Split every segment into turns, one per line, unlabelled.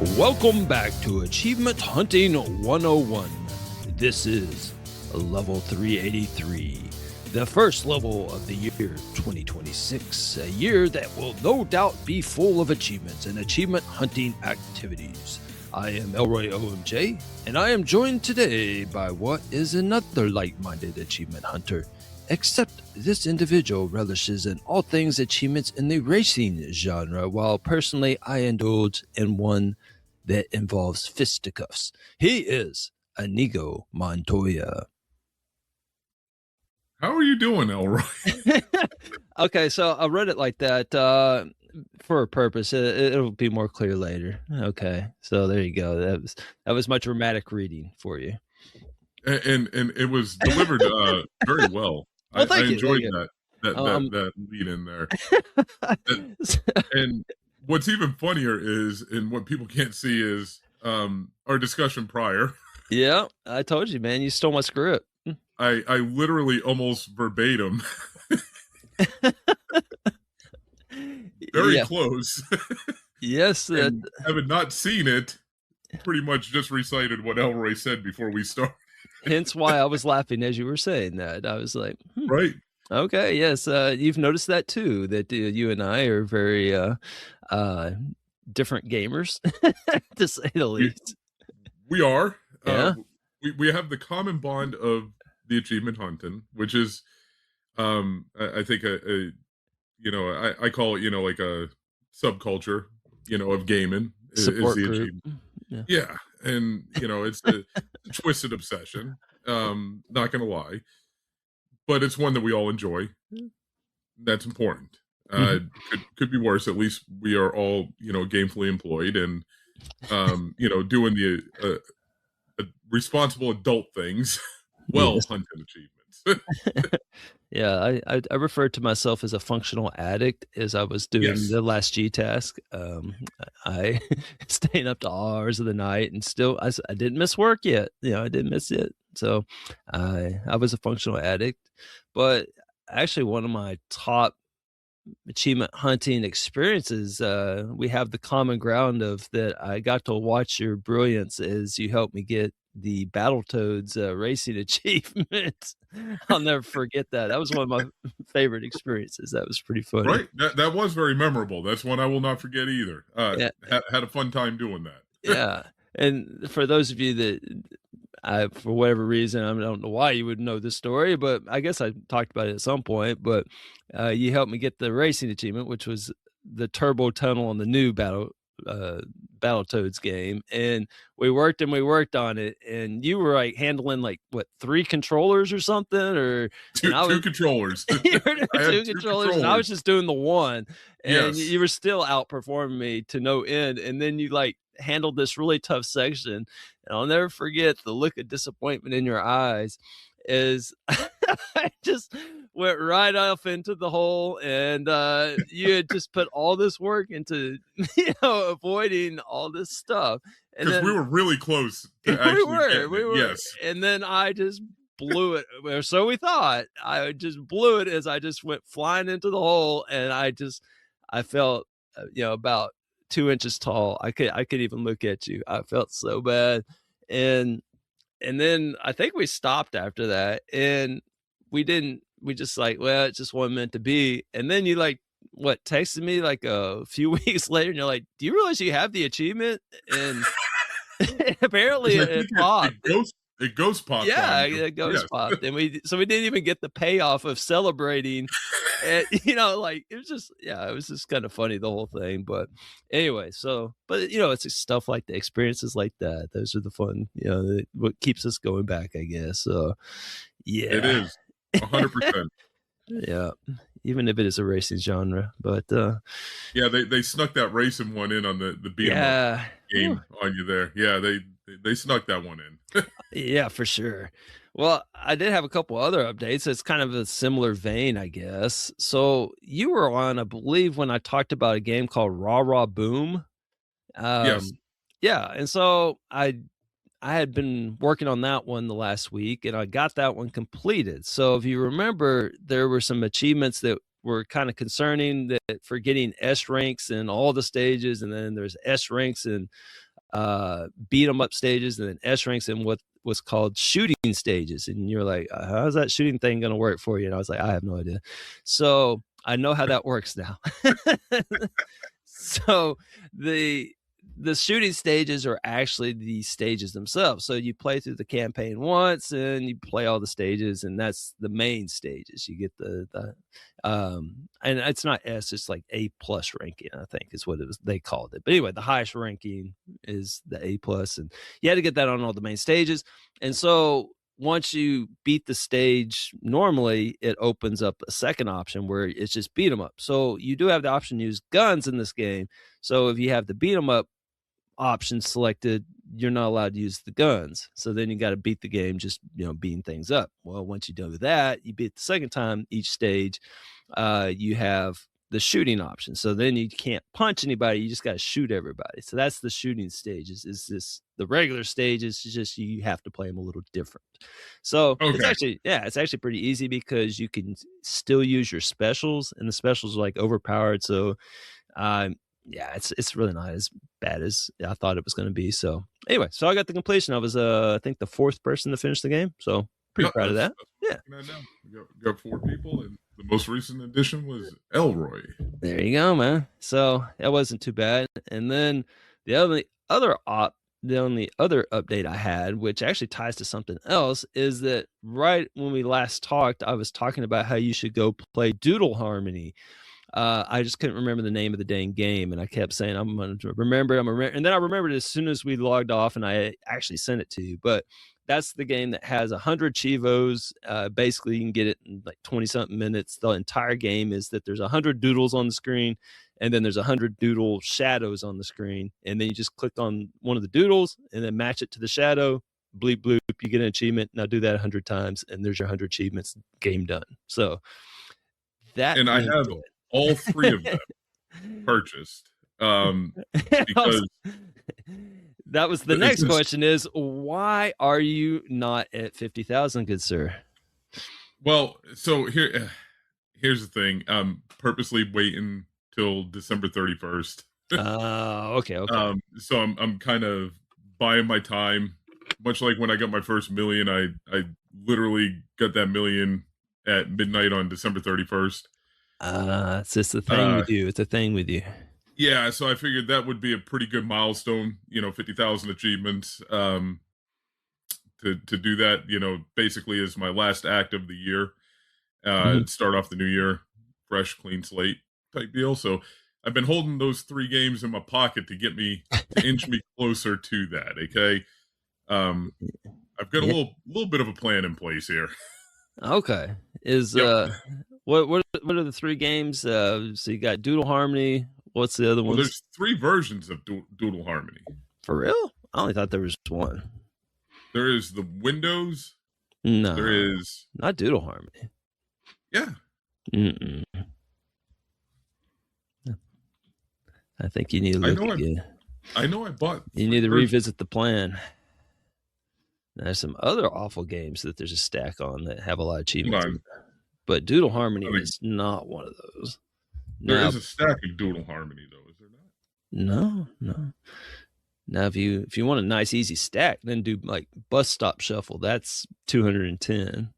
Welcome back to Achievement Hunting 101. This is level 383, the first level of the year 2026, a year that will no doubt be full of achievements and achievement hunting activities. I am ElroyOMJ, and I am joined today by what is another like-minded achievement hunter, except this individual relishes in all things achievements in the racing genre, while personally I indulge in one that involves fisticuffs. He is Inigo Montoya.
How are you doing, Elroy?
Okay, so I read it like that for a purpose. It'll be more clear later. Okay, so there you go. That was my dramatic reading for you,
And it was delivered very well.
Well,
I
thank you.
enjoyed that lead in there. And what's even funnier is, and what people can't see is our discussion prior.
Yeah, I told you, man. You stole my script.
I literally almost verbatim. Very close.
Yes.
And having not seen it, pretty much just recited what Elroy said before we started.
Hence why I was laughing as you were saying that. I was like,
Right.
Okay, yes. You've noticed that too, that you and I are very different gamers, to say the least.
We are.
Yeah.
We have the common bond of the achievement hunting, which is, I think, I call it, like a subculture, of gaming.
Support
is the
group.
achievement. Yeah. And, it's a twisted obsession. Not going to lie. But it's one that we all enjoy. That's important. Could be worse. At least we are all, gainfully employed and, doing the responsible adult things while hunting achievements.
Yeah, I refer to myself as a functional addict as I was doing the last G task. I staying up to hours of the night and still I didn't miss work yet. I didn't miss it. So I was a functional addict. But actually one of my top achievement hunting experiences, we have the common ground of that I got to watch your brilliance as you helped me get the Battletoads racing achievement. I'll never forget that. That was one of my favorite experiences. That was pretty funny.
Right. That was very memorable. That's one I will not forget either. Had a fun time doing that.
Yeah. And for those of you that for whatever reason, I don't know why you would know this story, but I guess I talked about it at some point, but you helped me get the racing achievement, which was the turbo tunnel on the new Battletoads game. And we worked on it, and you were like handling 3 controllers or something, or
two controllers.
You were doing two controllers, and I was just doing the one, and you were still outperforming me to no end. And then you handled this really tough section, and I'll never forget the look of disappointment in your eyes as I just went right off into the hole, and you had just put all this work into avoiding all this stuff, and
because we were really close to
we were yes, and then I just blew it, or so we thought. I just blew it as I just went flying into the hole, and I felt about 2 inches tall. I could even look at you. I felt so bad. And then I think we stopped after that, and we just well, it just wasn't meant to be. And then you texted me a few weeks later, and you're like, do you realize you have the achievement? And apparently it popped.
It ghost popped.
Yeah, it ghost popped. And we didn't even get the payoff of celebrating. And, it was just, it was just kind of funny, the whole thing. But anyway, it's stuff like the experiences like that. Those are the fun, what keeps us going back, I guess. So, yeah.
It is 100%.
Yeah. Even if it is a racing genre, but
they snuck that racing one in on the BM game on you there. Yeah, they snuck that one in.
Yeah, for sure. Well, I did have a couple other updates. It's kind of a similar vein, I guess. So you were on, I believe, when I talked about a game called Rah Boom.
Yes.
Yeah, and so I had been working on that one the last week, and I got that one completed. So if you remember, there were some achievements that were kind of concerning, that for getting S ranks in all the stages, and then there's S ranks in beat 'em up stages, and then S ranks in what's called shooting stages. And you're like, how's that shooting thing going to work for you? And I was like, I have no idea. So I know how that works now. So the shooting stages are actually the stages themselves. So you play through the campaign once and you play all the stages, and that's the main stages. You get the and it's not S, it's like A+ ranking, I think is what they called it. But anyway, the highest ranking is the A+, and you had to get that on all the main stages. And so once you beat the stage normally, it opens up a second option where it's just beat 'em up. So you do have the option to use guns in this game. So if you have the beat 'em up option selected, you're not allowed to use the guns. So then you got to beat the game just, beating things up. Well, once you do that, you beat the second time each stage, you have the shooting option. So then you can't punch anybody, you just got to shoot everybody. So that's the shooting stages. Is this the regular stages? It's just you have to play them a little different. So it's actually pretty easy because you can still use your specials, and the specials are like overpowered. So it's really not as bad as I thought it was going to be. So anyway, so I got the completion. I was I think the 4th person to finish the game, so pretty proud of that. Yeah,
we got 4 people, and the most recent addition was Elroy.
There you go, man. So that wasn't too bad. And then the only other update I had, which actually ties to something else, is that right when we last talked, I was talking about how you should go play Doodle Harmony. I just couldn't remember the name of the dang game, and I kept saying I'm going to remember. And then I remembered as soon as we logged off, and I actually sent it to you. But that's the game that has 100 Chivos. Basically, you can get it in like 20-something minutes. The entire game is that there's 100 doodles on the screen, and then there's 100 doodle shadows on the screen. And then you just click on one of the doodles and then match it to the shadow. Bleep, bloop, you get an achievement. Now do that 100 times, and there's your 100 achievements. Game done. So that.
And I have all 3 of them purchased because
that was the next question is, why are you not at 50,000, good sir?
Well, so here's the thing. I'm purposely waiting till December 31st.
Okay.
So I'm kind of buying my time, much like when I got my first million. I literally got that million at midnight on December 31st.
It's just a thing with you. It's a thing with you.
Yeah, so I figured that would be a pretty good milestone, 50,000 achievements. To do that, basically as my last act of the year. Start off the new year, fresh, clean slate type deal. So I've been holding those 3 games in my pocket to inch me closer to that. Okay. I've got a little bit of a plan in place here.
Okay. What are the 3 games? So you got Doodle Harmony. What's the other one?
Well, there's 3 versions of Doodle Harmony.
For real? I only thought there was 1.
There is the Windows.
No,
there is
not Doodle Harmony.
Yeah.
Mm-mm. I think you need to look again.
I know I bought.
You need to revisit the plan. There's some other awful games that there's a stack on that have a lot of achievements. But Doodle Harmony is not one of those.
There is a stack of Doodle Harmony, though, is there not?
No. Now, if you want a nice, easy stack, then do like Bus Stop Shuffle. That's 210.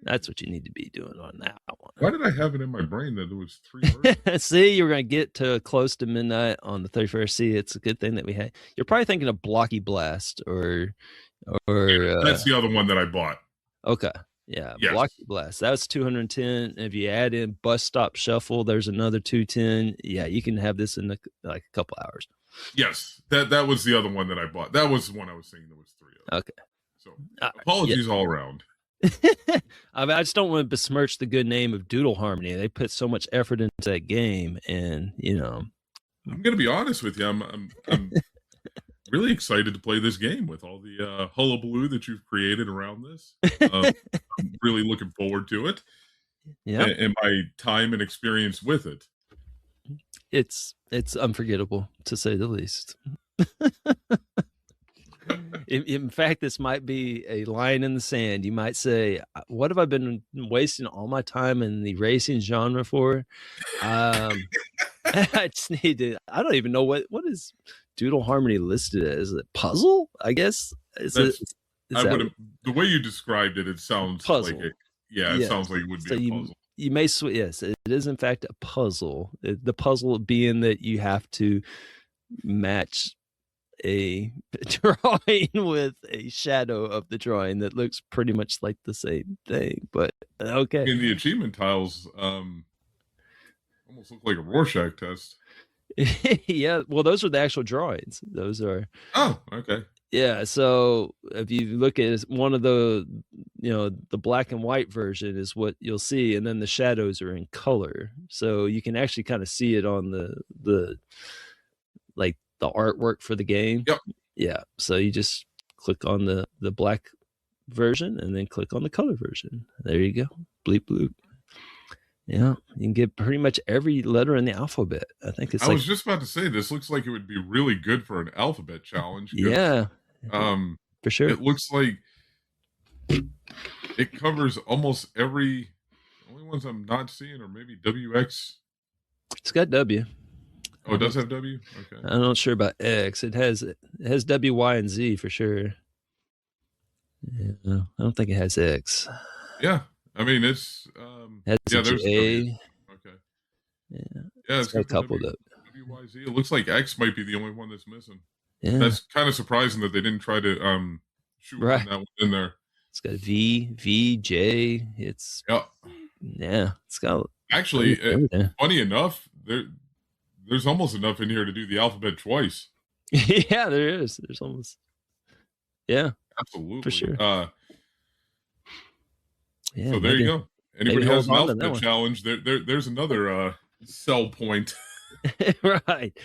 That's what you need to be doing on that one.
Why did I have it in my brain that there was 3 versions?
See, you're going to get to close to midnight on the 31st. See, it's a good thing that we had. You're probably thinking of Blocky Blast or
that's the other one that I bought.
Okay. Yeah, yes. Blocky Blast. That was 210. If you add in Bus Stop Shuffle, there's another 210. Yeah, you can have this in like a couple hours.
Yes, that was the other one that I bought. That was the one I was saying there was 3 of.
Okay.
So apologies all around.
I just don't want to besmirch the good name of Doodle Harmony. They put so much effort into that game, and
I'm gonna be honest with you. I'm really excited to play this game with all the hullabaloo that you've created around this. I'm really looking forward to it.
Yeah,
and my time and experience with it.
It's unforgettable, to say the least. In fact, this might be a line in the sand. You might say, what have I been wasting all my time in the racing genre for? I just need to, I don't even know what is Doodle Harmony listed as a puzzle, I guess.
I would have, the way you described it, it sounds
puzzle.
like it sounds like it would be a puzzle.
You may yes, it is in fact a puzzle. The puzzle being that you have to match a drawing with a shadow of the drawing that looks pretty much like the same thing. But okay.
I mean, the achievement tiles almost look like a Rorschach test.
Yeah, well, those are the actual drawings. Those are.
Oh, okay.
Yeah, so if you look at one of the, the black and white version is what you'll see, and then the shadows are in color, so you can actually kind of see it on the like the artwork for the game.
Yep.
Yeah, so you just click on the black version and then click on the color version. There you go. Bleep bloop. Yeah, you can get pretty much every letter in the alphabet. I think it's.
I was just about to say, this looks like it would be really good for an alphabet challenge.
Yeah. For sure.
It looks like it covers almost every. The only ones I'm not seeing are maybe WX.
It's got W.
Oh, it does have W? Okay.
I'm not sure about X. It has W, Y, and Z for sure. Yeah, I don't think it has X.
Yeah. I mean, it's there's
J.
Okay.
Yeah.
Yeah, it's
got a couple of
WYZ. It looks like X might be the only one that's missing.
Yeah.
That's kind of surprising that they didn't try to shoot that one in there.
It's got V, J. It's it's got
actually funny enough, there's almost enough in here to do the alphabet twice.
Yeah, there is. There's almost
absolutely
for sure.
Yeah, so there you go. Anybody has an alphabet challenge, there's another sell point.
Right.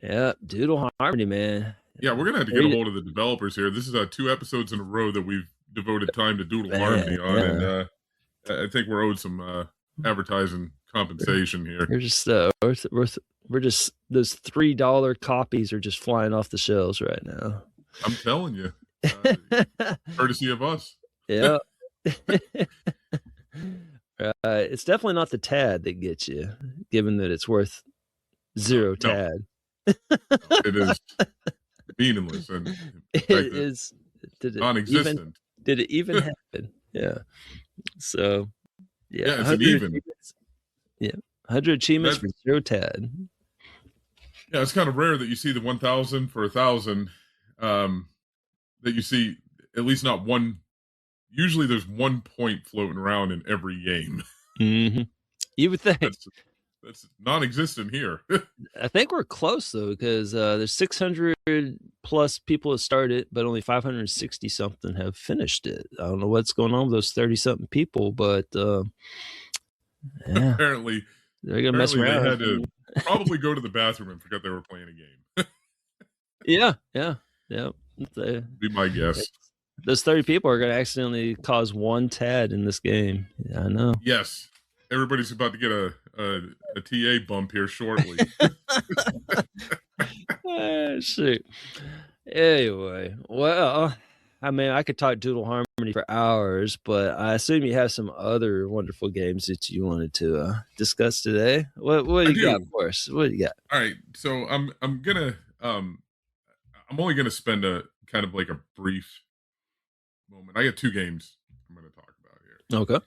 Yeah, Doodle Harmony, man.
Yeah, we're gonna have to get a hold of the developers here. This is 2 episodes in a row that we've devoted time to Doodle Harmony on, and I think we're owed some advertising compensation here.
We're just those $3 copies are just flying off the shelves right now.
I'm telling you, courtesy of us.
Yeah. It's definitely not the tad that gets you, given that it's worth 0 tad.
No, it is meaningless and
it is
non-existent.
Did it even happen? Yeah. So
yeah, it's an even.
Yeah, 100 achievements for 0 tad.
Yeah, it's kind of rare that you see the 1,000 for 1,000. That you see at least not one. Usually, there's 1 point floating around in every game.
Mm-hmm. You would think
that's non-existent here.
I think we're close though, because there's 600 plus people have started, but only 560 something have finished it. I don't know what's going on with those 30 something people, but
apparently
they're gonna mess around.
They had to probably go to the bathroom and forget they were playing a game.
Yeah.
Be my guess.
Those 30 people are going to accidentally cause 1 tad in this game. Yeah, I know.
Yes. Everybody's about to get a TA bump here shortly.
Shoot. Anyway, well, I mean, I could talk Doodle Harmony for hours, but I assume you have some other wonderful games that you wanted to discuss today. What do you got for us? What do you got?
All right. So I'm only gonna spend a kind of like a brief moment. I got 2 games I'm going to talk about here.
Okay.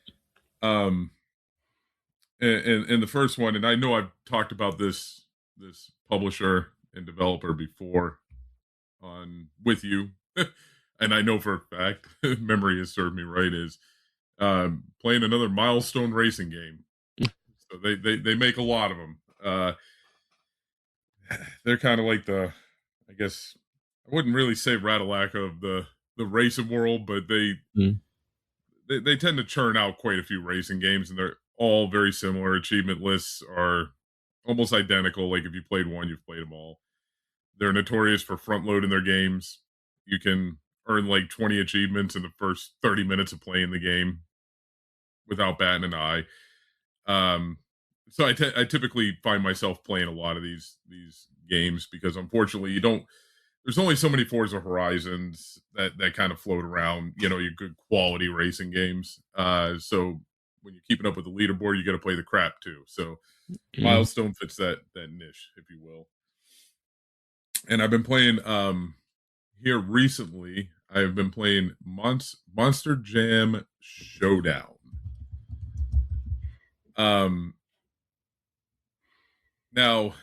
And the first one, and I know I've talked about this publisher and developer before with you, and I know for a fact, memory has served me right, is playing another Milestone racing game. So they make a lot of them. They're kind of like I guess I wouldn't really say Ratalac of the racing world, but they tend to churn out quite a few racing games, and they're all very similar. Achievement lists are almost identical. Like if you played one, you've played them all. They're notorious for front loading their games. You can earn like 20 achievements in the first 30 minutes of playing the game without batting an eye. So I typically find myself playing a lot of these games because unfortunately there's only so many Forza Horizons that kind of float around, your good quality racing games. So when you're keeping up with the leaderboard, you got to play the crap too. So Milestone fits that niche, if you will. and I've been playing here recently. I've been playing Monster Jam Showdown. Um, Now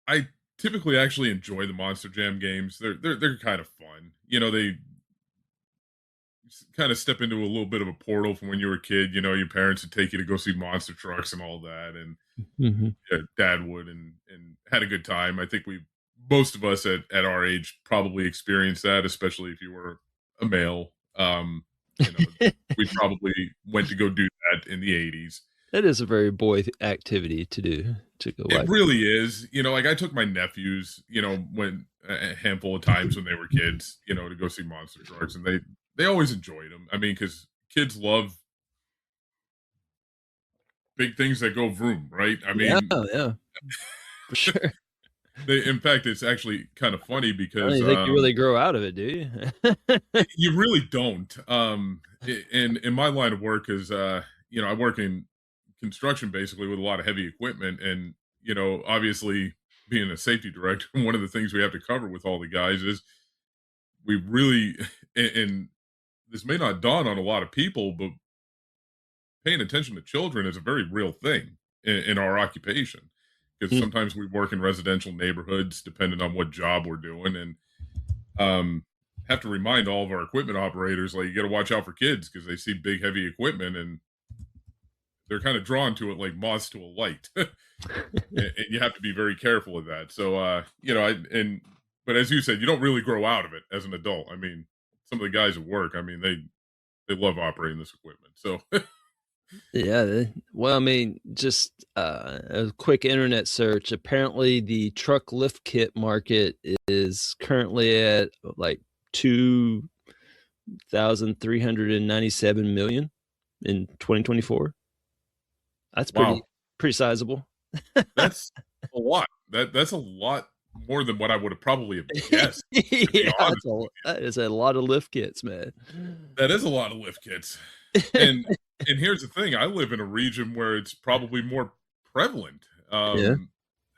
I typically actually enjoy the Monster Jam games. They're kind of fun. They kind of step into a little bit of a portal from when you were a kid. Your parents would take you to go see monster trucks and all that, and
Hmm.
dad would, and had a good time. I think most of us at our age probably experienced that, especially if you were a male. You know, we probably went to go do that in the 80s.
That is a very boy activity to do, to go
It
watch.
really is. Like I took my nephews, when a handful of times when they were kids, to go see monster trucks, and they always enjoyed them. I mean, because kids love big things that go vroom, right? I
Yeah,
mean,
yeah, for sure.
in fact, it's actually kind of funny
I don't
because
even think you really grow out of it, do you?
you really don't. In my line of work is, I work in construction basically with a lot of heavy equipment, and obviously being a safety director, one of the things we have to cover with all the guys is we really, and this may not dawn on a lot of people, but paying attention to children is a very real thing in our occupation, because
Mm.
sometimes we work in residential neighborhoods depending on what job we're doing, and have to remind all of our equipment operators, like, you got to watch out for kids because they see big heavy equipment and they're kind of drawn to it like moths to a light. And you have to be very careful of that. So but as you said, you don't really grow out of it as an adult. I mean, some of the guys at work, I mean, they love operating this equipment. So
Yeah, well, I mean, just a quick internet search. Apparently, the truck lift kit market is currently at like 2,397 million in 2024. That's
wow,
pretty sizable.
that's a lot. That's a lot more than what I would have probably have guessed, to be
Yeah,
honest with you.
that is a lot of lift kits, man.
That is a lot of lift kits. And here's the thing, I live in a region where it's probably more prevalent.
Yeah.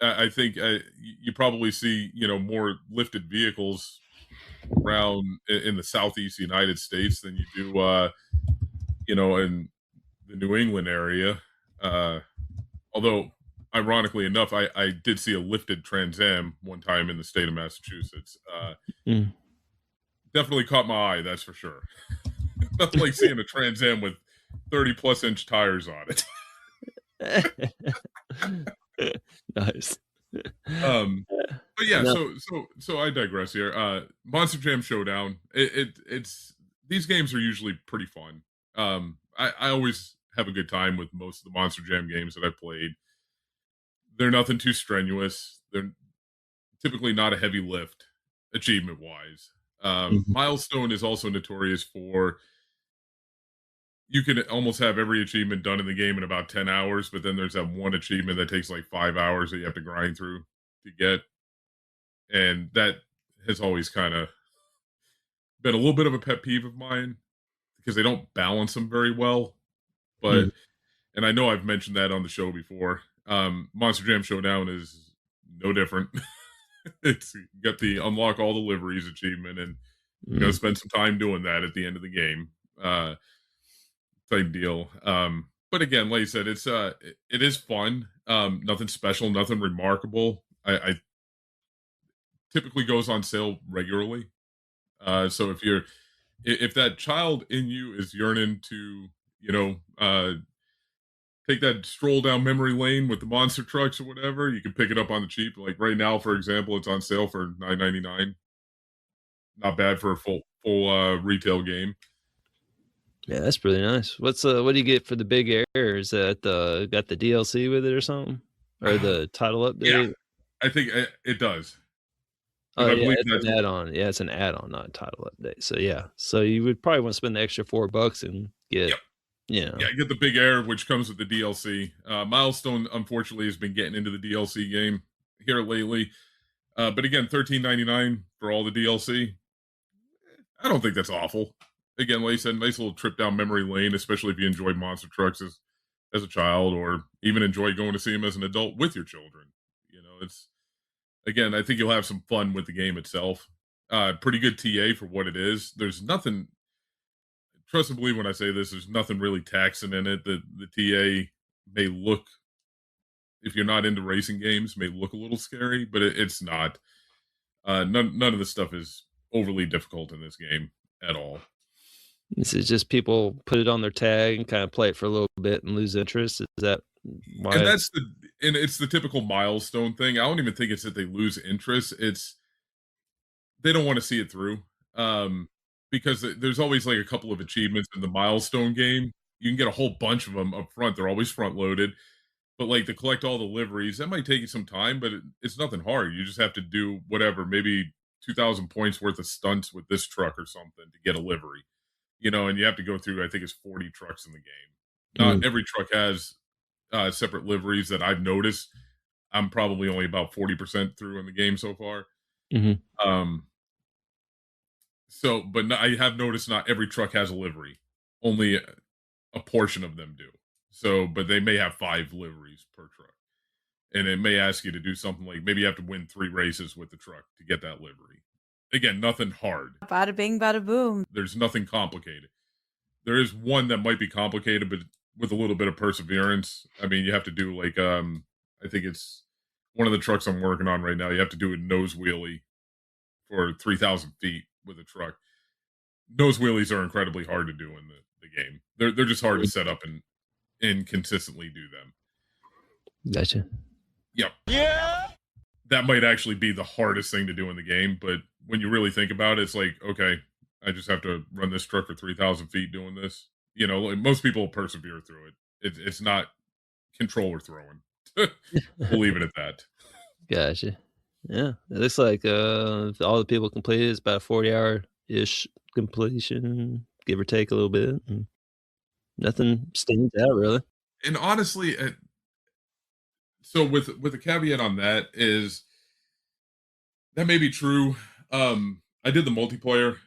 I think you probably see, more lifted vehicles around in the southeast United States than you do, in the New England area. Although, ironically enough, I did see a lifted Trans Am one time in the state of Massachusetts.
Mm.
Definitely caught my eye, that's for sure. Nothing like seeing a Trans Am with 30+ inch tires on it.
Nice.
But yeah,
No.
so I digress here. Monster Jam Showdown. It's these games are usually pretty fun. I always have a good time with most of the Monster Jam games that I played. They're nothing too strenuous. They're typically not a heavy lift, achievement wise.
Mhm.
Milestone is also notorious for, you can almost have every achievement done in the game in about 10 hours, but then there's that one achievement that takes like 5 hours that you have to grind through to get. And that has always kind of been a little bit of a pet peeve of mine because they don't balance them very well.
Mhm.
But, and I know I've mentioned that on the show before. Monster Jam Showdown is no different. It's, you got the unlock all the liveries achievement, and you got to
Mm.
spend some time doing that at the end of the game. Type deal. But again, like I said, it is fun. Nothing special, nothing remarkable. I typically goes on sale regularly. So if that child in you is yearning to, take that stroll down memory lane with the monster trucks or whatever, you can pick it up on the cheap. Like right now, for example, it's on sale for $9.99. Not bad for a full retail game.
Yeah, that's pretty nice. What do you get for the big air? Is that got the DLC with it or something? Or the title
Yeah,
update?
I think it does,
Oh
because I
yeah,
believe
it's
that's
an add-on. Yeah, it's an add-on, not a title update. So yeah. So you would probably want to spend the extra $4 and get,
yep.
you
Yeah,
know.
get the big air, which comes with the DLC. Milestone, unfortunately, has been getting into the DLC game here lately. But again, $13.99 for all the DLC. I don't think that's awful. Again, like I said, nice little trip down memory lane, especially if you enjoyed monster trucks as a child, or even enjoy going to see them as an adult with your children. It's Again, I think you'll have some fun with the game itself. Pretty good TA for what it is. There's nothing, trust and believe when I say this, there's nothing really taxing in it. The TA may look, if you're not into racing games, may look a little scary, but it's not. None of the stuff is overly difficult in this game at all.
Is it just people put it on their tag and kind of play it for a little bit and lose interest? Is that why?
And it's the typical milestone thing. I don't even think it's that they lose interest. It's they don't want to see it through. Because there's always like a couple of achievements in the milestone game. You can get a whole bunch of them up front. They're always front loaded. But like to collect all the liveries, that might take you some time, but it's nothing hard. You just have to do whatever, maybe 2,000 points worth of stunts with this truck or something to get a livery. And you have to go through, I think it's 40 trucks in the game. Not every truck has separate liveries that I've noticed. I'm probably only about 40% through in the game so far. But I have noticed not every truck has a livery. Only a portion of them do. But they may have 5 liveries per truck. And it may ask you to do something like maybe you have to win 3 races with the truck to get that livery. Again, nothing hard.
Bada bing, bada boom.
There's nothing complicated. There is one that might be complicated, but with a little bit of perseverance. I mean, you have to do like, I think it's one of the trucks I'm working on right now. You have to do a nose wheelie for 3,000 feet with a truck. Nose wheelies are incredibly hard to do in the game. They're just hard to set up and consistently do them.
Gotcha.
Yep. Yeah. That might actually be the hardest thing to do in the game, but when you really think about it, it's like, okay, I just have to run this truck for 3,000 feet doing this. Like most people persevere through it. It's not controller throwing. We'll leave it at that.
Gotcha. Yeah, it looks like all the people completed is about a 40-hour-ish completion, give or take a little bit. And nothing stands out really.
And honestly, so with a caveat on that is that may be true. I did the multiplayer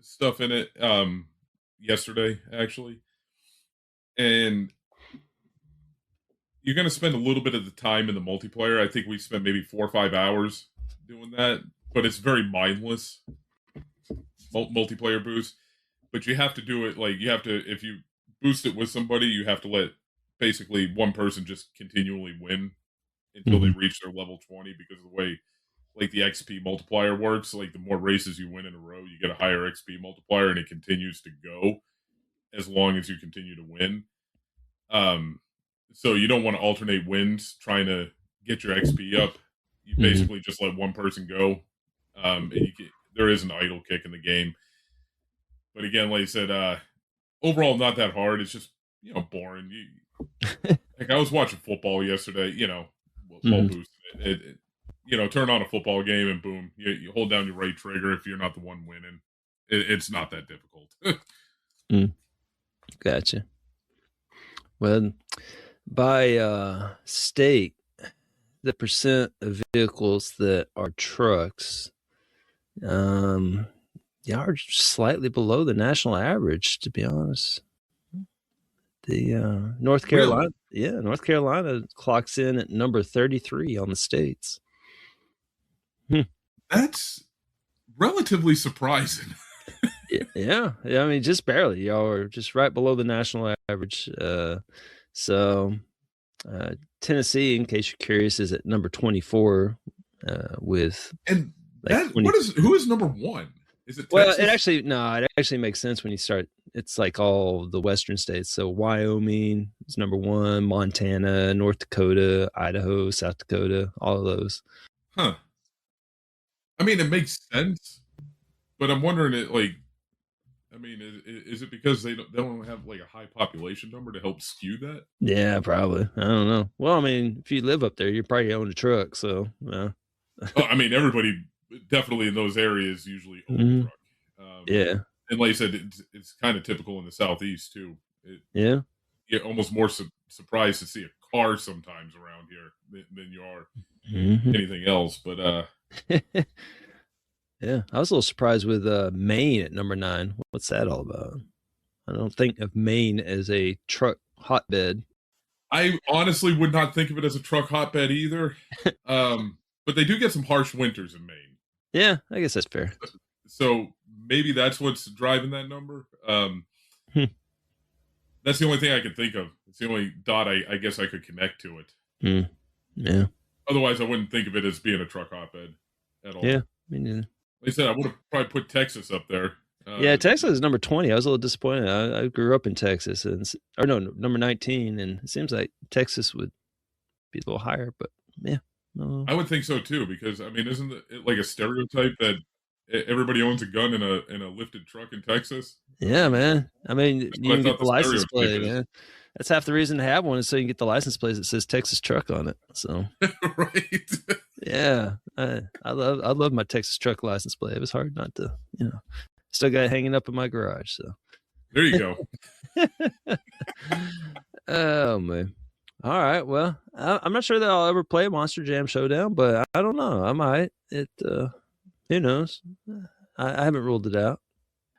stuff in it yesterday actually, and you're going to spend a little bit of the time in the multiplayer. I think we spent maybe 4 or 5 hours doing that, but it's very mindless multiplayer boost. But you have to do it like you have to, if you boost it with somebody, you have to let basically one person just continually win until they reach their level 20 because of the way like the XP multiplier works. Like the more races you win in a row, you get a higher XP multiplier and it continues to go as long as you continue to win. So you don't want to alternate wins trying to get your XP up. You basically just let one person go. And there is an idle kick in the game. But again, like I said, overall not that hard. It's just, boring. Like I was watching football yesterday, while boosting it. Turn on a football game and boom, you hold down your right trigger if you're not the one winning. It's not that difficult.
Gotcha. Well, by state, the percent of vehicles that are trucks, are slightly below the national average, to be honest. The North Carolina, North Carolina clocks in at number 33 on the states.
That's relatively surprising.
Yeah. I mean, just barely. Y'all are just right below the national average. Tennessee, in case you're curious, is at number 24 with.
And like who is number 1? Is it Texas?
Well, it actually makes sense when you start. It's like all the western states. So Wyoming is number 1, Montana, North Dakota, Idaho, South Dakota, all of those.
Huh. I mean, it makes sense, but I'm wondering is it because they don't have like a high population number to help skew that?
Yeah, probably. I don't know. Well, I mean, if you live up there, you probably own a truck, so yeah.
I mean, everybody definitely in those areas usually own a truck.
Yeah.
And like I said, it's kind of typical in the Southeast too. You're almost more surprised to see a car sometimes around here than you are anything else. But
yeah, I was a little surprised with Maine at number 9. What's that all about? I don't think of Maine as a truck hotbed.
I honestly would not think of it as a truck hotbed either. but they do get some harsh winters in Maine.
Yeah, I guess that's fair.
So maybe that's what's driving that number.
Hmm.
That's the only thing I can think of. It's the only dot I guess I could connect to it.
Yeah.
Otherwise, I wouldn't think of it as being a truck op-ed at all.
Yeah. I mean,
Like I said, I would have probably put Texas up there.
yeah, Texas is number 20. I was a little disappointed. I grew up in Texas, or no, number 19, and it seems like Texas would be a little higher, but yeah.
I would think so too, because I mean, isn't it like a stereotype that everybody owns a gun in a lifted truck in Texas?
Yeah, man. I mean, you can get the license plate,
is.
man. That's half the reason to have one, is so you can get the license plate that says Texas truck on it. So
right.
Yeah, I love my Texas truck license plate. It was hard not to, still got it hanging up in my garage. So
there you go.
Oh man. All right. Well, I'm not sure that I'll ever play Monster Jam Showdown, but I don't know. I might. Who knows? I haven't ruled it out.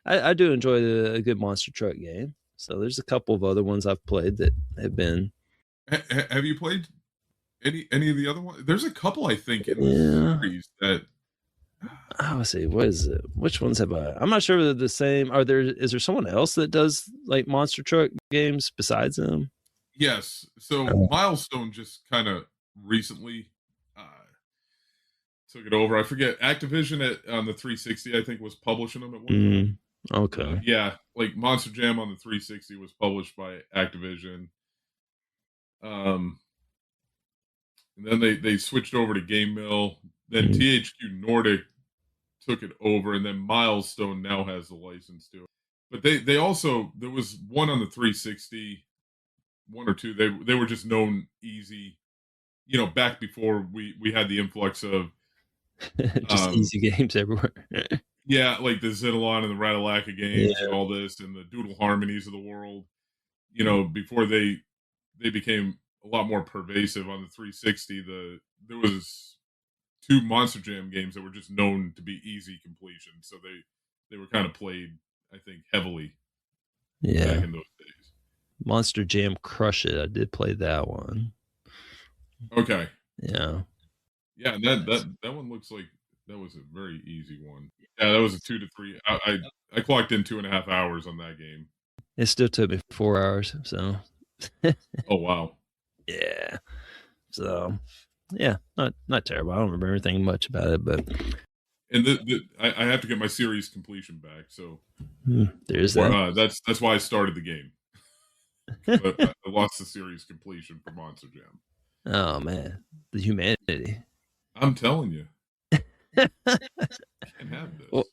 I do enjoy a good monster truck game. So there's a couple of other ones I've played that have been.
Have you played any of the other ones? There's a couple I think in the series that.
Let's see. What is it? Which ones have I? I'm not sure if they're the same. Is there someone else that does like monster truck games besides them?
Yes. So Milestone just kind of recently took it over. I forget. Activision on the 360, I think, was publishing them at one time.
Okay.
Yeah, like Monster Jam on the 360 was published by Activision. And then they switched over to Game Mill. Then THQ Nordic took it over, and then Milestone now has the license to it. But they also, there was one on the 360, one or two. They were just known easy, back before we had the influx of
just easy games everywhere.
Yeah, like the Zinalon and the Ratalaka games and all this, and the Doodle Harmonies of the world. Before they became a lot more pervasive on the 360. There was 2 Monster Jam games that were just known to be easy completion, so they were kind of played, I think, heavily. Back in those days.
Monster Jam Crush It. I did play that one.
Okay.
Yeah.
Yeah, and that one looks like that was a very easy one. Yeah, that was a 2 to 3. I clocked in 2.5 hours on that game.
It still took me 4 hours. So.
Oh wow.
Yeah. So, yeah, not terrible. I don't remember anything much about it, but.
And I have to get my series completion back. So
there's that.
That's why I started the game. But I lost the series completion for Monster Jam.
Oh man, the humanity.
I'm telling you. Can't have this.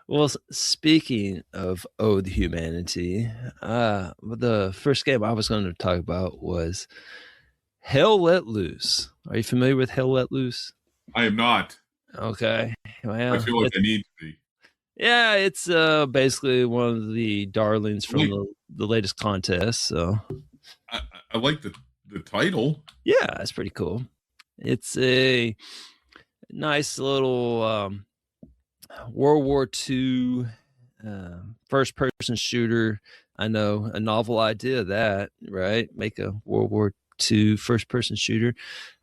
Well, speaking of the humanity, the first game I was going to talk about was Hell Let Loose. Are you familiar with Hell Let Loose?
I am not.
Okay. Well,
I feel like I need to be.
Yeah, it's basically one of the darlings from the latest contest. So
I like the title.
Yeah, it's pretty cool. It's a nice little World War II first-person shooter. I know, a novel idea, that, right? Make a World War II first-person shooter.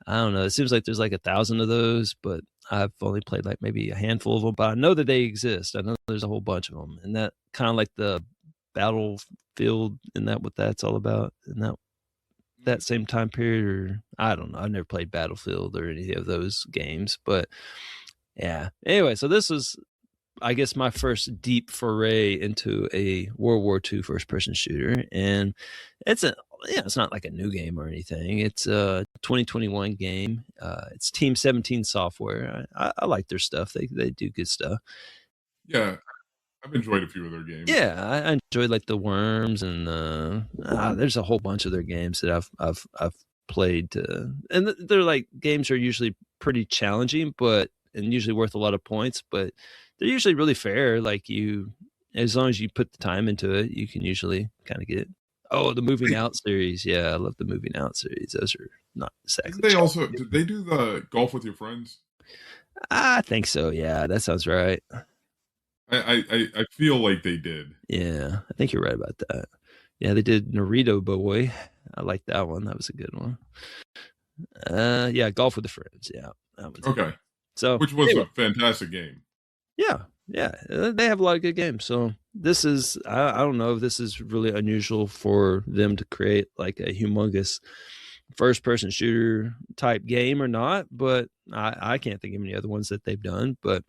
I don't know. It seems like there's like 1,000 of those, but I've only played like maybe a handful of them. But I know that they exist. I know there's a whole bunch of them, and that kind of like the Battlefield, and that what that's all about, and that same time period, or I don't know. I've never played Battlefield or any of those games, but yeah. Anyway, so this was, I guess, my first deep foray into a World War II first-person shooter, and it's not like a new game or anything. It's a 2021 game. It's Team 17 Software. I like their stuff. They do good stuff.
Yeah, I've enjoyed a few of their games.
Yeah, I enjoyed like the Worms, and there's a whole bunch of their games that I've played, and they're like games are usually pretty challenging, and usually worth a lot of points, but they're usually really fair. Like as long as you put the time into it, you can usually kind of get. Oh, the Moving Out series. Yeah, I love the Moving Out series. Those are not exactly.
Did they do the Golf with Your Friends?
I think so. Yeah, that sounds right.
I feel like they did.
Yeah, I think you're right about that. Yeah, they did Naruto Boy. I like that one. That was a good one. Yeah, Golf with the Friends. Yeah. That was it.
Okay.
So,
Which was
anyway.
a fantastic game.
Yeah, they have a lot of good games. So this is, I don't know if this is really unusual for them to create like a humongous first-person shooter type game or not, but I can't think of any other ones that they've done. But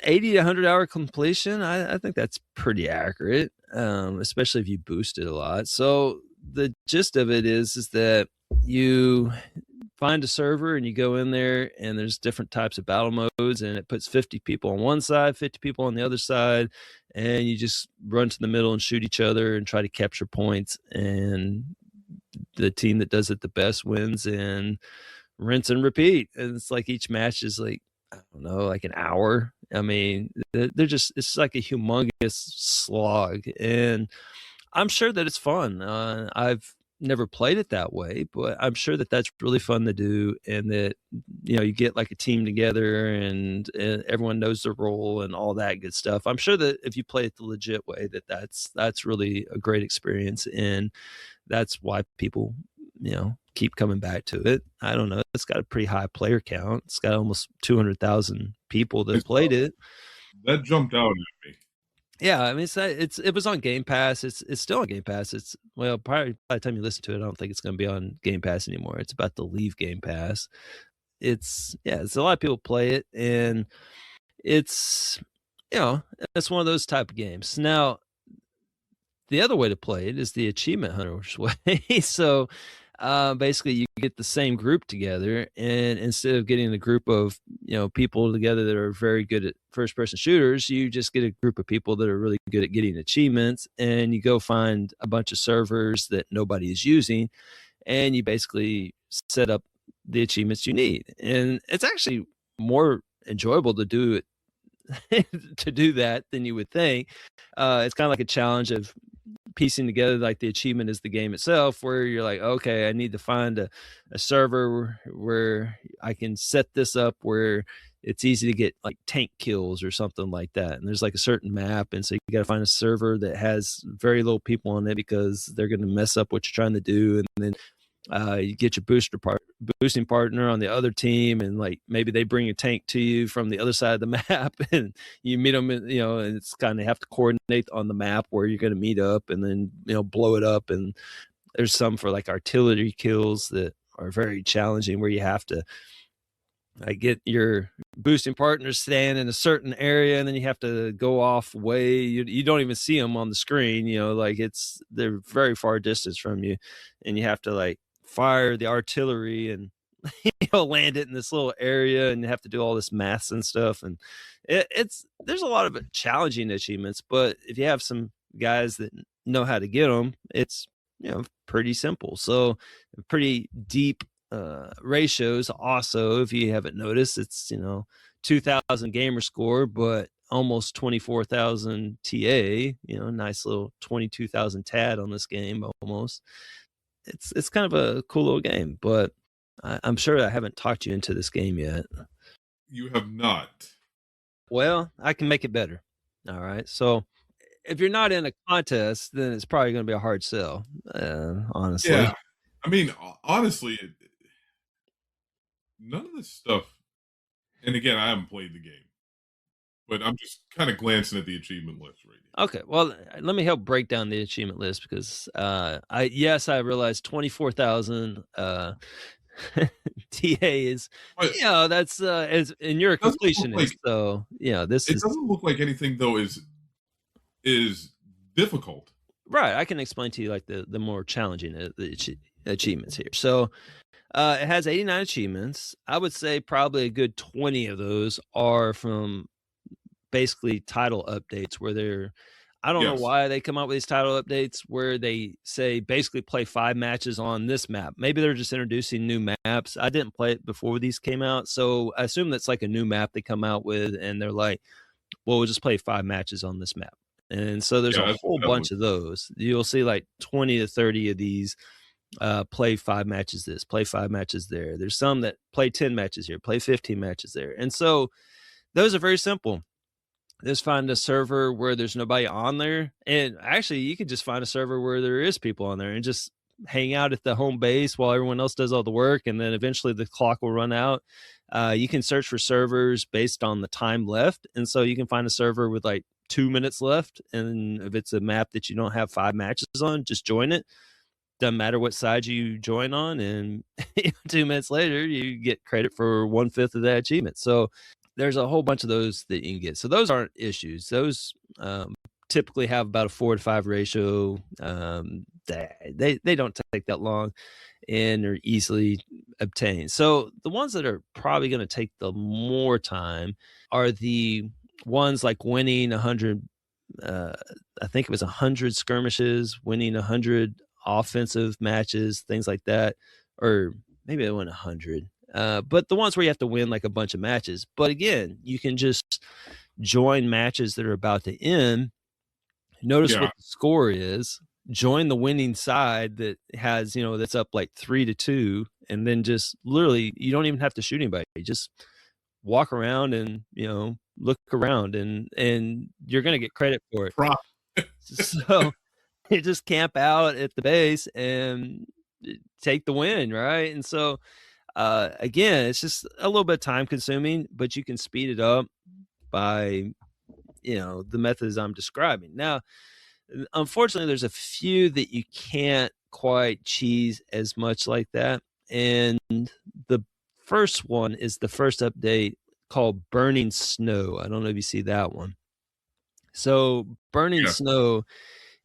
80 to 100 hour completion, I think that's pretty accurate, especially if you boost it a lot. So the gist of it is that you find a server and you go in there and there's different types of battle modes, and it puts 50 people on one side, 50 people on the other side, and you just run to the middle and shoot each other and try to capture points, and the team that does it the best wins, and rinse and repeat. And it's like each match is like, I don't know, like an hour. I mean, they're just, it's like a humongous slog, and I'm sure that it's fun. I've never played it that way, but I'm sure that that's really fun to do, and that, you know, you get like a team together, and everyone knows their role and all that good stuff. I'm sure that if you play it the legit way, that's really a great experience, and that's why people, you know, keep coming back to it. I don't know. It's got a pretty high player count. It's got almost 200,000 people that played it.
That jumped out at me.
Yeah, I mean, it was on Game Pass. It's still on Game Pass. It's, well, probably by the time you listen to it, I don't think it's going to be on Game Pass anymore. It's about to leave Game Pass. It's a lot of people play it, and it's, you know, it's one of those type of games. Now, the other way to play it is the achievement hunters way. So basically you get the same group together, and instead of getting a group of, you know, people together that are very good at first person shooters, you just get a group of people that are really good at getting achievements, and you go find a bunch of servers that nobody is using, and you basically set up the achievements you need. And it's actually more enjoyable to do it to do that than you would think. It's kind of like a challenge of piecing together like the achievement is the game itself, where you're like, okay, I need to find a server where I can set this up where it's easy to get like tank kills or something like that. And there's like a certain map, and so you got to find a server that has very little people on it, because they're going to mess up what you're trying to do. And then you get your boosting partner on the other team, and like maybe they bring a tank to you from the other side of the map, and you meet them, you know, and it's kind of have to coordinate on the map where you're going to meet up, and then, you know, blow it up. And there's some for like artillery kills that are very challenging, where you have to get your boosting partners stand in a certain area, and then you have to go off way, you don't even see them on the screen, you know, like they're very far distance from you, and you have to like fire the artillery and you know, land it in this little area, and you have to do all this maths and stuff. And there's a lot of challenging achievements, but if you have some guys that know how to get them, it's, you know, pretty simple. So pretty deep ratios. Also, if you haven't noticed, it's, you know, 2,000 gamer score, but almost 24,000 TA, you know, nice little 22,000 TAD on this game almost. It's kind of a cool little game, but I'm sure I haven't talked you into this game yet.
You have not.
Well, I can make it better. All right. So if you're not in a contest, then it's probably going to be a hard sell, honestly.
Yeah. I mean, honestly, none of this stuff, and again, I haven't played the game, but I'm just kind of glancing at the achievement list right now.
Okay, well, let me help break down the achievement list, because I realized 24,000 TA is,
But
you know, that's and you're a completionist, so you know, this
doesn't look like anything though is difficult.
Right. I can explain to you like the more challenging the achievements here. So it has 89 achievements. I would say probably a good 20 of those are from basically title updates, where I don't know why they come out with these title updates where they say basically play 5 matches on this map. Maybe they're just introducing new maps. I didn't play it before these came out, so I assume that's like a new map they come out with, and they're like, well, we'll just play 5 matches on this map. And so there's a whole bunch of those. You'll see like 20 to 30 of these. Play 5 matches this, play 5 matches there. There's some that play 10 matches here, play 15 matches there. And so those are very simple. Just find a server where there's nobody on there. And actually, you could just find a server where there is people on there and just hang out at the home base while everyone else does all the work. And then eventually the clock will run out. You can search for servers based on the time left. And so you can find a server with like 2 minutes left. And if it's a map that you don't have 5 matches on, just join it. Doesn't matter what side you join on. And 2 minutes later, you get credit for 1/5 of that achievement. So there's a whole bunch of those that you can get. So those aren't issues. Those typically have about a 4 to 5 ratio. They don't take that long and are easily obtained. So the ones that are probably going to take the more time are the ones like winning 100. I think it was 100 skirmishes, winning 100 offensive matches, things like that, or maybe I won 100. But the ones where you have to win like a bunch of matches. But again, you can just join matches that are about to end. Notice what the score is. Join the winning side that has, that's up like 3-2, and then just literally, you don't even have to shoot anybody. You just walk around and look around, and you're gonna get credit for it. So you just camp out at the base and take the win, right? And so again, it's just a little bit time consuming, but you can speed it up by the methods I'm describing. Now, unfortunately, there's a few that you can't quite cheese as much like that. And the first one is the first update called Burning Snow. I don't know if you see that one. So Burning Snow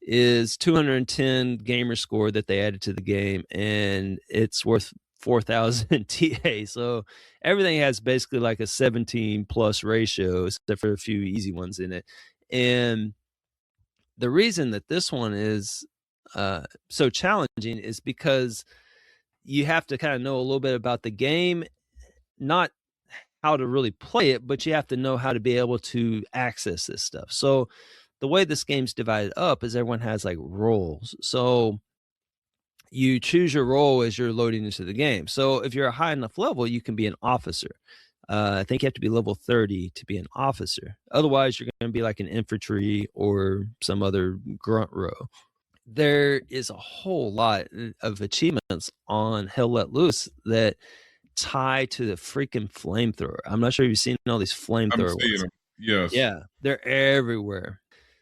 is 210 gamer score that they added to the game, and it's worth 4,000 TA. So everything has basically like a 17 plus ratio, except for a few easy ones in it. And the reason that this one is so challenging is because you have to kind of know a little bit about the game, not how to really play it, but you have to know how to be able to access this stuff. So the way this game's divided up is everyone has like roles. So you choose your role as you're loading into the game. So if you're a high enough level, you can be an officer. I think you have to be level 30 to be an officer. Otherwise, you're going to be like an infantry or some other grunt row. There is a whole lot of achievements on Hell Let Loose that tie to the freaking flamethrower. I'm not sure if you've seen all these flamethrower ones.
Yes.
Yeah, they're everywhere.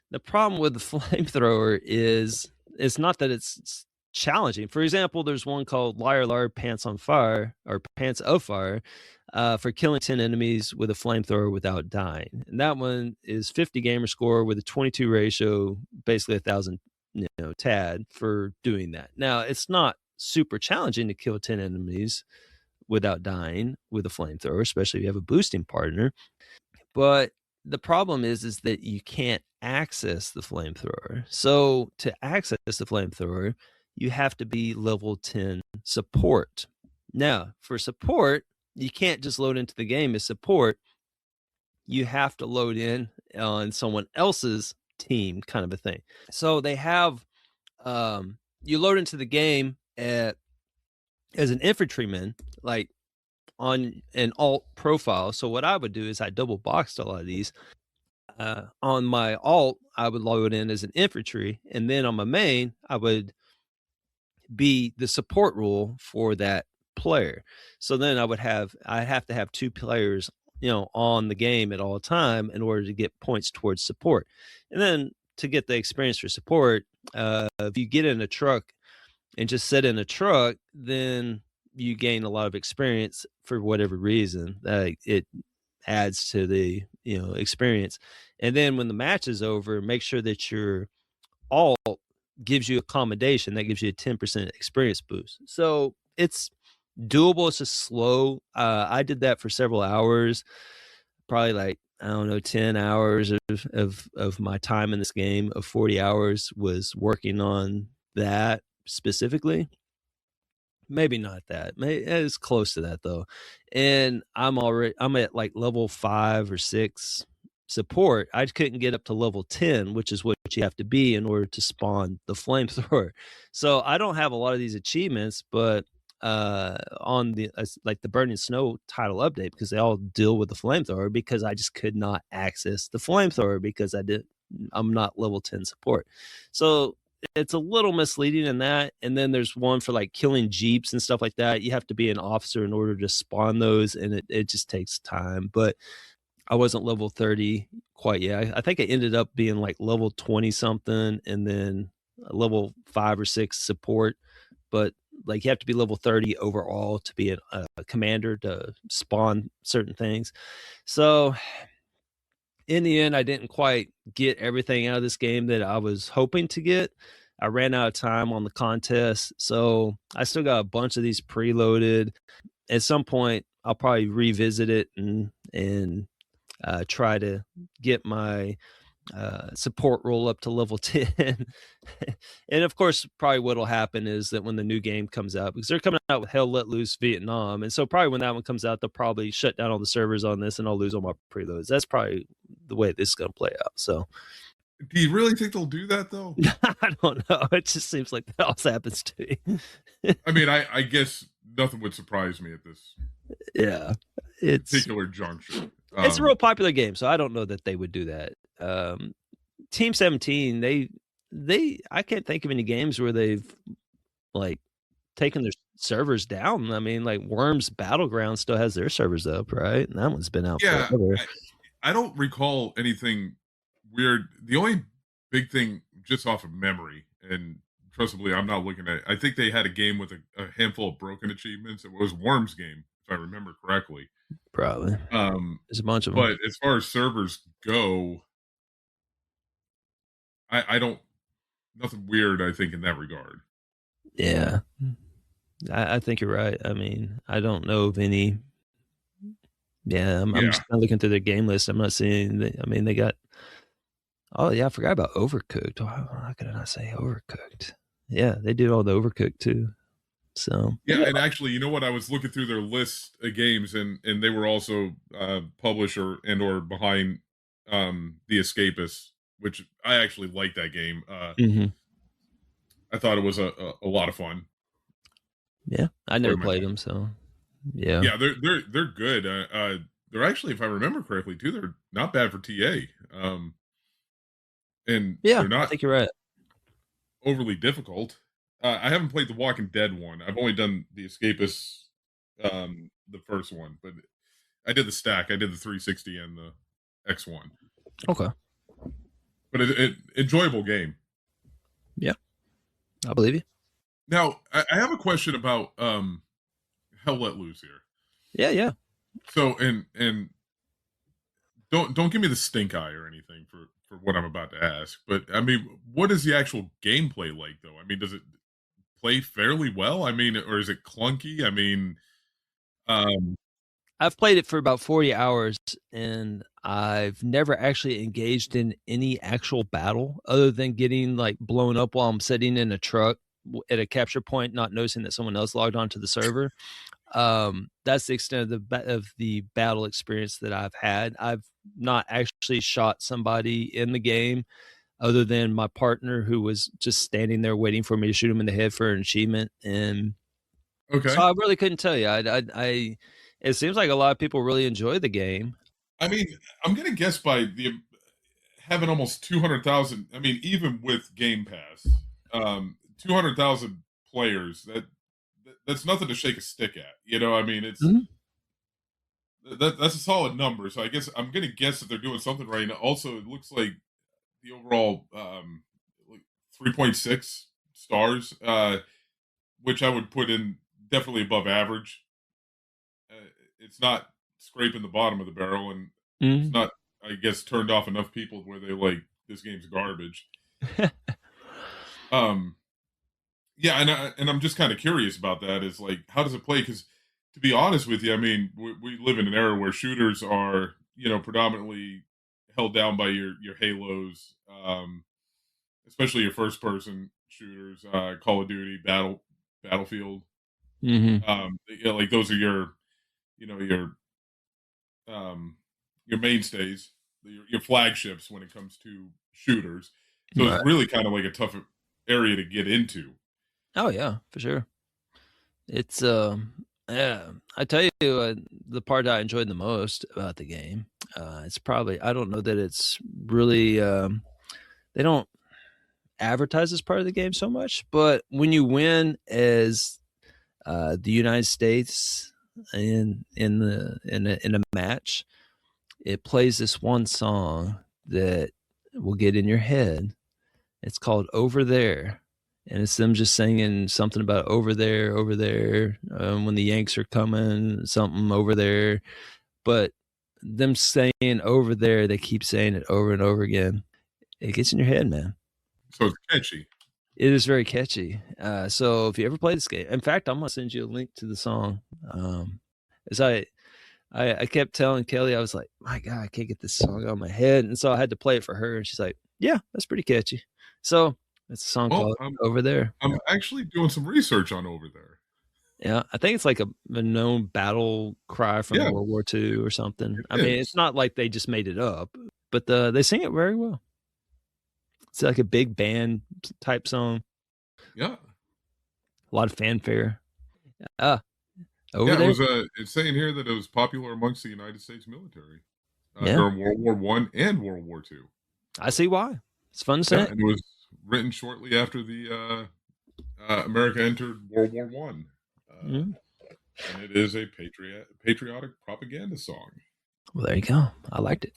The problem with the flamethrower is it's not that it's challenging. For example, there's one called Liar Liar Pants on Fire, or Pants of Fire, for killing 10 enemies with a flamethrower without dying. And that one is 50 gamer score with a 22 ratio, basically 1,000 TAD for doing that. Now, it's not super challenging to kill 10 enemies without dying with a flamethrower, especially if you have a boosting partner. But the problem is that you can't access the flamethrower. So to access the flamethrower, you have to be level 10 support. Now, for support, you can't just load into the game as support. You have to load in on someone else's team, kind of a thing. So they have, you load into the game as an infantryman, like on an alt profile. So what I would do is I double boxed a lot of these. On my alt, I would load in as an infantry, and then on my main, I would be the support role for that player. So then I have to have 2 players, on the game at all time in order to get points towards support. And then to get the experience for support, if you get in a truck and just sit in a truck, then you gain a lot of experience for whatever reason. It adds to the experience. And then when the match is over, make sure that your alt gives you accommodation. That gives you a 10% experience boost. So it's doable. It's just slow. I did that for several hours, probably like, I don't know, 10 hours of my time in this game of 40 hours was working on that specifically. Maybe not that. It's close to that though. And I'm at like level 5 or 6 support. I couldn't get up to level 10, which is what you have to be in order to spawn the flamethrower. So I don't have a lot of these achievements, but on the like the Burning Snow title update, because they all deal with the flamethrower, because I just could not access the flamethrower because I'm not level 10 support. So it's a little misleading in that. And then there's one for like killing jeeps and stuff like that. You have to be an officer in order to spawn those, and it just takes time. But I wasn't level 30 quite yet. I think I ended up being like level 20 something, and then a level 5 or 6 support. But like you have to be level 30 overall to be a commander to spawn certain things. So in the end, I didn't quite get everything out of this game that I was hoping to get. I ran out of time on the contest, so I still got a bunch of these preloaded. At some point, I'll probably revisit it and try to get my support roll up to level 10. And of course, probably what'll happen is that when the new game comes out, because they're coming out with Hell Let Loose Vietnam, and so probably when that one comes out, they'll probably shut down all the servers on this, and I'll lose all my preloads. That's probably the way this is going to play out. So
Do you really think they'll do that though?
I don't know. It just seems like that always happens to me.
I mean, I guess nothing would surprise me at this
Yeah, it's
particular juncture.
It's a real popular game, so I don't know that they would do that. Team 17, I can't think of any games where they've like taken their servers down. I mean, like Worms Battlegrounds still has their servers up, right? And that one's been out forever.
I don't recall anything weird. The only big thing just off of memory, and trustfully, I'm not looking at it. I think they had a game with a handful of broken achievements. It was Worms game, if I remember correctly.
Probably. There's a bunch of them.
But as far as servers go, I don't, nothing weird, I think, in that regard.
Yeah. I think you're right. I mean, I don't know of any. Yeah, I'm just kind of looking through their game list. I'm not seeing. I mean, they got. Oh yeah, I forgot about Overcooked. How could I not say Overcooked? Yeah, they did all the Overcooked too. So
yeah, and actually, you know what? I was looking through their list of games, and they were also publisher or behind The Escapists, which I actually like that game. I thought it was a lot of fun.
Yeah, I never played them, so yeah.
Yeah, they're good. They're actually, if I remember correctly, too, they're not bad for TA. And
yeah,
they're not.
I think you're right.
Overly difficult. I haven't played the Walking Dead one. I've only done the Escapists, the first one, but I did the stack. I did the 360 and the X1.
Okay,
but it enjoyable game.
Yeah, I believe you.
Now I have a question about Hell Let Loose here.
Yeah.
So and don't give me the stink eye or anything for what I'm about to ask, but I mean, what is the actual gameplay like though? I mean, does it play fairly well? I mean, or is it clunky? I mean,
I've played it for about 40 hours and I've never actually engaged in any actual battle other than getting like blown up while I'm sitting in a truck at a capture point, not noticing that someone else logged onto the server. That's the extent of the battle experience that I've had. I've not actually shot somebody in the game other than my partner who was just standing there waiting for me to shoot him in the head for an achievement. And so I really couldn't tell you. It seems like a lot of people really enjoy the game.
I mean, I'm going to guess by having almost 200,000, I mean, even with Game Pass, 200,000 players, that's nothing to shake a stick at. You know, I mean, it's that's a solid number. So I guess I'm going to guess that they're doing something right. And also, it looks like the overall 3.6 stars, which I would put in definitely above average. It's not scraping the bottom of the barrel, and it's not, I guess, turned off enough people where they like this game's garbage. Yeah, and I'm just kind of curious about that. Is like, how does it play? Because to be honest with you, I mean, we live in an era where shooters are, you know, predominantly held down by your Halos, especially your first person shooters, Call of Duty, Battlefield. Like those are your, you know, your mainstays, your flagships when it comes to shooters. So it's really kind of like a tough area to get into.
Oh yeah, for sure. It's yeah, I tell you the part I enjoyed the most about the game. It's probably, I don't know that it's really they don't advertised as part of the game so much, but when you win as the United States in a match, it plays this one song that will get in your head. It's called "Over There," and it's them just singing something about over there, when the Yanks are coming, something over there. But them saying over there, they keep saying it over and over again. It gets in your head, man.
So it's catchy.
It is very catchy. So if you ever play this game, in fact, I'm gonna send you a link to the song. As I kept telling Kelly, I was like, my God, I can't get this song out of my head, and so I had to play it for her, and she's like, yeah, that's pretty catchy. So it's a song called "Over There."
I'm actually doing some research on Over There.
Yeah, I think it's like a known battle cry from World War II or something. I mean, it's not like they just made it up, but they sing it very well. It's like a big band type song.
Yeah.
A lot of fanfare. Over
there?
It
was it's saying here that it was popular amongst the United States military during World War I and World War II.
I see why. It's fun to say.
And it was written shortly after the America entered World War One. And it is a patriotic propaganda song.
Well, there you go. I liked it.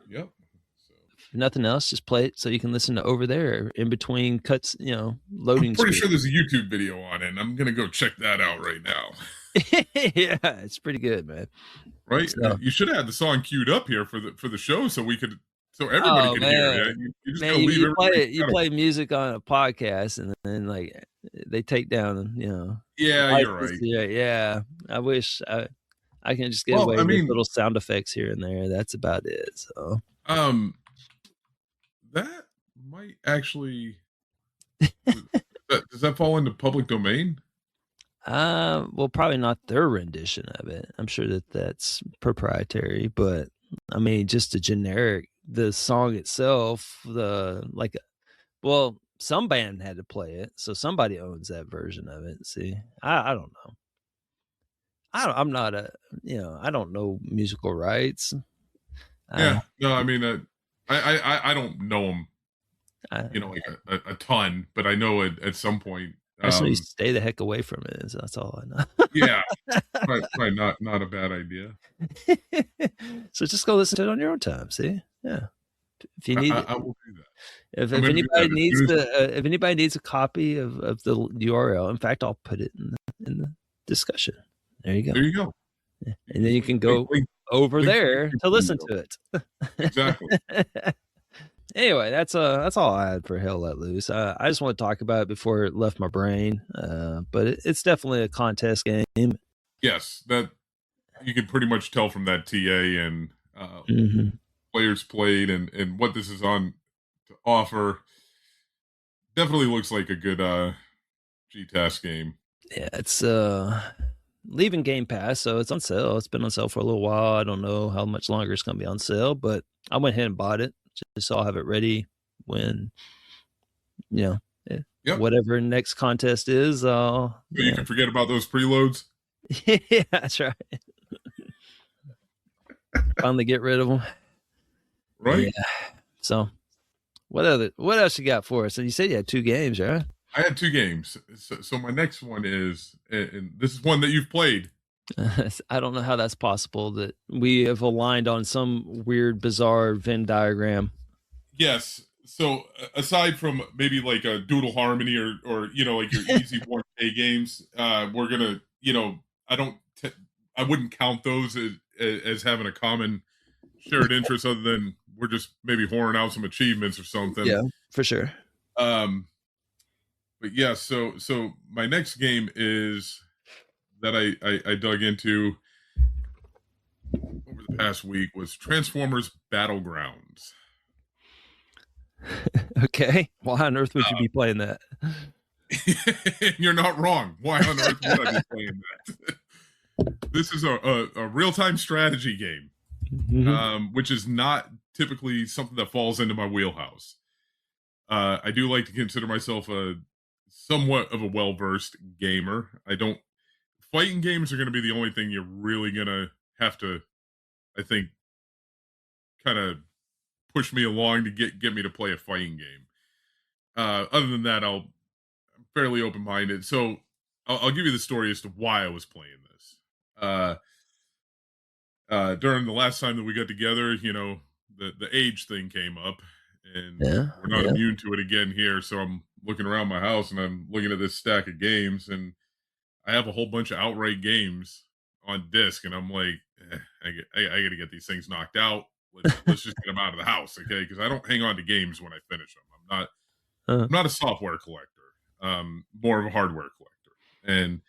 Yep. So,
if nothing else, just play it so you can listen to Over There in between cuts, loading.
I'm pretty sure there's a YouTube video on it, and I'm going to go check that out right now.
Yeah, it's pretty good, man.
Right? So, you should have the song queued up here for the show so everybody can hear it. You just
man, you play music on a podcast, and then like they take down,
Yeah, you're right.
Yeah, I wish I can just get away with little sound effects here and there. That's about it. So,
that might actually does that fall into public domain?
Well, probably not their rendition of it. I'm sure that's proprietary, but I mean, just a generic. The song itself, some band had to play it, so somebody owns that version of it. See, I don't know. I'm not I don't know musical rights.
Yeah, no, I mean, I don't know them, like a ton, but I know at some point.
I just know you stay the heck away from it. So that's all I know.
Yeah, probably not a bad idea.
So just go listen to it on your own time. See, yeah. If you need,
I will do that.
If anybody needs a copy of the URL, in fact, I'll put it in the discussion. There you go.
There you go.
Yeah. And then you can go over there to listen to it.
Exactly.
Anyway, that's all I had for Hell Let Loose. I just want to talk about it before it left my brain. But it's definitely a contest game.
Yes, that you can pretty much tell from that TA and players played and what this is on to offer. Definitely looks like a good GTAS game.
Yeah, it's leaving Game Pass, so it's on sale. It's been on sale for a little while. I don't know how much longer it's going to be on sale, but I went ahead and bought it just so I'll have it ready when, whatever next contest is. So
you can forget about those preloads?
Yeah, that's right. Finally get rid of them.
Right.
Yeah. So what else you got for us? So you said you had 2 games, right?
I had 2 games. So my next one is, and this is one that you've played.
I don't know how that's possible that we have aligned on some weird, bizarre Venn diagram.
Yes. So aside from maybe like a Doodle Harmony or like your easy 1K games, we're gonna, I wouldn't count those as having a common shared interest, other than we're just maybe whoring out some achievements or something.
Yeah, for sure.
But yeah, so my next game is that I dug into over the past week was Transformers Battlegrounds.
Okay. Why on earth would you be playing that?
You're not wrong. Why on earth would I be playing that? This is a real-time strategy game, which is not typically something that falls into my wheelhouse. I do like to consider myself somewhat of a well-versed gamer. Fighting games are going to be the only thing you're really going to have to, I think, kind of push me along to get me to play a fighting game. Other than that, I'm fairly open minded. So I'll give you the story as to why I was playing this. Uh, During the last time that we got together, the age thing came up, and
Yeah,
we're not
yeah.
immune to it again here. So I'm looking around my house and I'm looking at this stack of games, and I have a whole bunch of outright games on disc, and I'm like, I got to get these things knocked out. Let's just get them out of the house, okay? Because I don't hang on to games when I finish them.
Uh,
I'm not a software collector. More of a hardware collector. And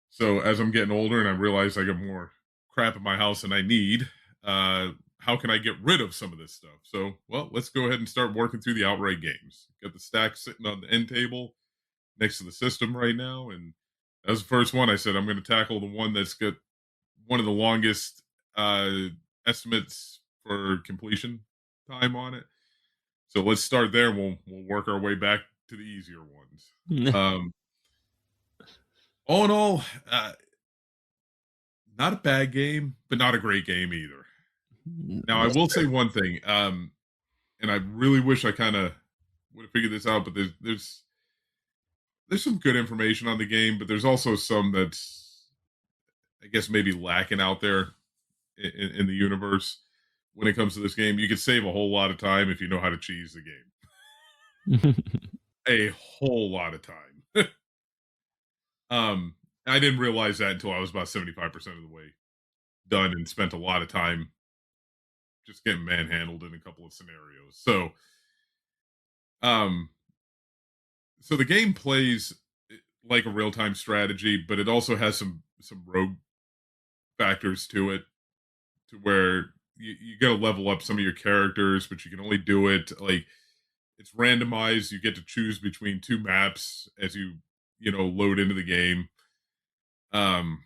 so as I'm getting older and I realize I got more crap in my house than I need, how can I get rid of some of this stuff? So, well, let's go ahead and start working through the outright games. Got the stack sitting on the end table next to the system right now, and that was the first one. I said I'm going to tackle the one that's got one of the longest estimates for completion time on it. So let's start there. We'll work our way back to the easier ones. Um, all in all, not a bad game, but not a great game either. Now, I
that's
will
fair.
say one thing, and I really wish I kind of would have figured this out, but there's some good information on the game, but there's also some that's, I guess, maybe lacking out there in the universe when it comes to this game. You could save a whole lot of time if you know how to cheese the game. A whole lot of time. um, I didn't realize that until I was about 75% of the way done and spent a lot of time just getting manhandled in a couple of scenarios. Um, so the game plays like a real time strategy, but it also has some rogue factors to it, to where you got to level up some of your characters, but you can only do it like it's randomized. You get to choose between two maps as you load into the game. Um,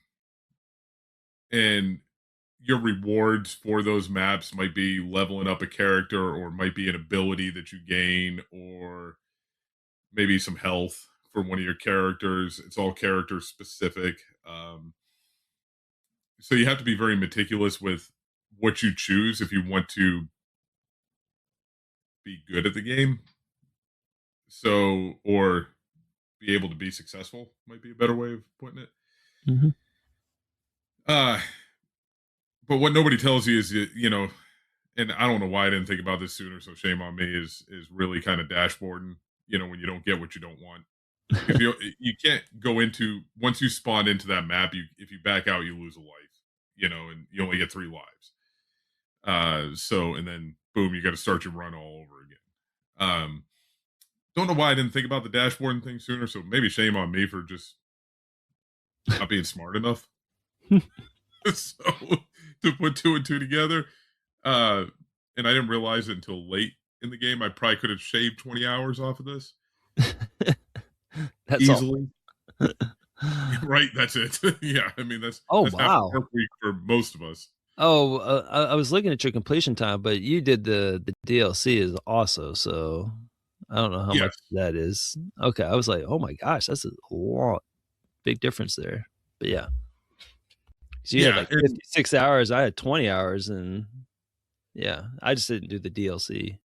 and your rewards for those maps might be leveling up a character, or might be an ability that you gain, or maybe some health for one of your characters. It's all character specific. So you have to be very meticulous with what you choose if you want to be good at the game. So, or be able to be successful might be a better way of putting it.
Mhm.
Uh, but what nobody tells you is that, and I don't know why I didn't think about this sooner, so shame on me, is really kind of dashboarding, when you don't get what you don't want. Because you can't go into, once you spawn into that map, if you back out, you lose a life, and you only get 3 lives. So, and then boom, you got to start your run all over again. Don't know why I didn't think about the dashboarding thing sooner, so maybe shame on me for just not being smart enough. So to put 2 and 2 together. Uh, and I didn't realize it until late in the game. I probably could have shaved 20 hours off of this
That's all.
easily. Right, that's it. Yeah, I mean
Oh,
that's half a
wow.
work week for most of us.
Oh, I was looking at your completion time, but you did the DLC is also, so I don't know how much
Yes.
that is. Okay, I was like, "Oh my gosh, that's a lot big difference there." But yeah, 'cause you had
Yeah,
like
and
56 hours, I had 20 hours, and yeah, I just didn't do the DLC.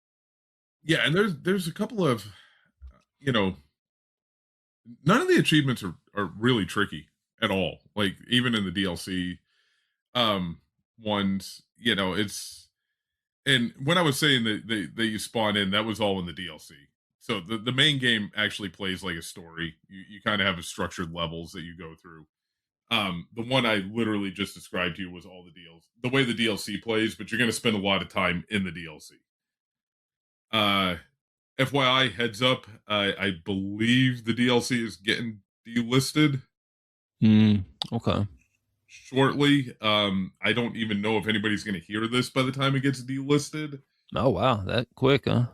yeah, and there's a couple of you know none of the achievements are really tricky at all. Like even in the DLC um ones, it's, and when I was saying that you spawn in, that was all in the DLC. So the main game actually plays like a story. You kind of have a structured levels that you go through. The one I literally just described to you was all the DLC, the way the DLC plays, but you're going to spend a lot of time in the DLC. Uh, FYI, heads up, I believe the DLC is getting delisted
Mm, okay.
shortly. I don't even know if anybody's going to hear this by the time it gets delisted.
Oh, wow, that quick, huh?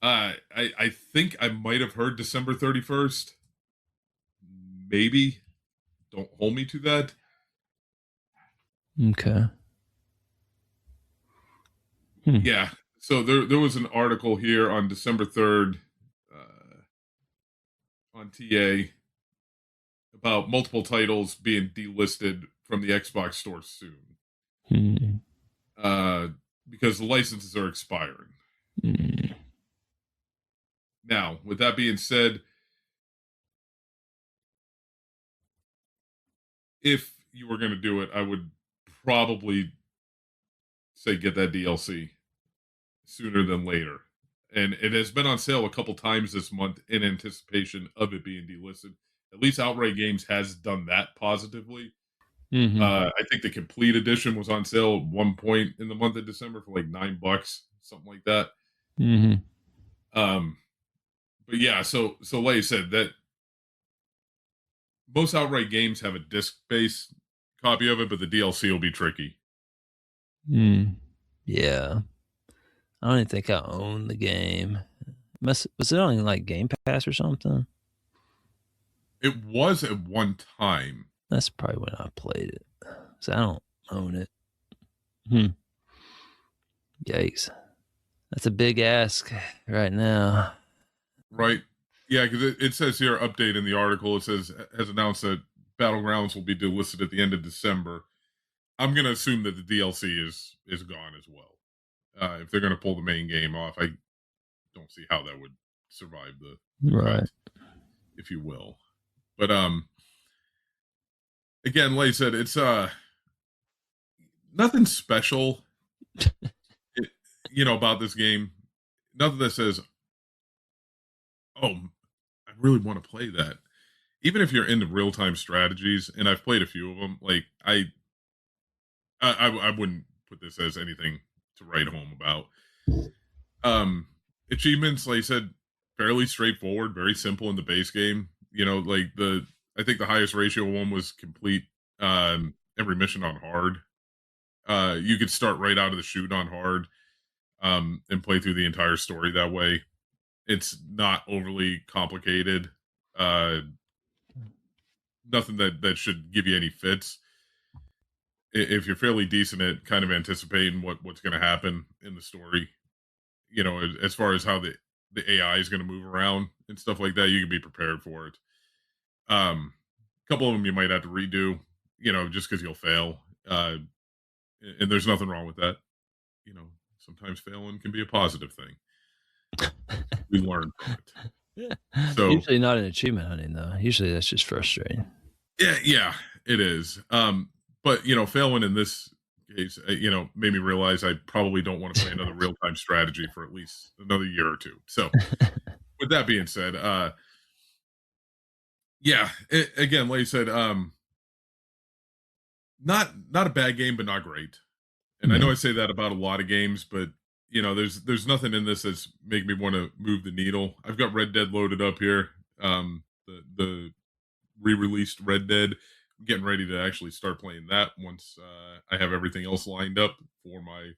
I think I might have heard December 31st. Maybe. Don't hold me to that.
Okay. Hmm.
Yeah. So there was an article here on December 3rd on TA about multiple titles being delisted from the Xbox store soon.
Hmm.
Uh, because the licenses are expiring.
Mm.
Now, with that being said, if you were going to do it, I would probably say get that DLC sooner than later. And it has been on sale a couple times this month in anticipation of it being delisted. At least Outright Games has done that positively. I think the complete edition was on sale at one point in the month of December for like $9, something like that. But yeah, so like I said, that most Outright Games have a disc-based copy of it, but the DLC will be tricky.
Yeah. I don't even think I own the game. Was it on like Game Pass or something?
It was at one time.
That's probably when I played it. So I don't own it. Yikes. That's a big ask right now.
Right. Yeah, because it says here, update in the article, it says, has announced that Battlegrounds will be delisted at the end of December. I'm going to assume that the DLC is gone as well. If they're going to pull the main game off, I don't see how that would survive the
right
cut, if you will. But again, like I said, it's nothing special, about this game. Nothing that says, oh, I really want to play that. Even if you're into real-time strategies, and I've played a few of them, like I wouldn't put this as anything to write home about. Achievements, like I said, fairly straightforward, very simple in the base game. I think the highest ratio one was complete every mission on hard. You could start right out of the chute on hard and play through the entire story that way. It's not overly complicated. Nothing that should give you any fits. If you're fairly decent at kind of anticipating what's going to happen in the story, as far as how the AI is going to move around and stuff like that, you can be prepared for it. A couple of them you might have to redo, just because you'll fail. And there's nothing wrong with that. Sometimes failing can be a positive thing. We learn from it. So
usually not an achievement hunting though. Usually that's just frustrating.
Yeah, it is. But failing in this case, made me realize I probably don't want to play another real-time strategy for at least another year or two. So with that being said, again, like you said, not a bad game, but not great. And I know I say that about a lot of games, but there's nothing in this that's make me want to move the needle. I've got Red Dead loaded up here. The re-released Red Dead. I'm getting ready to actually start playing that once I have everything else lined up for my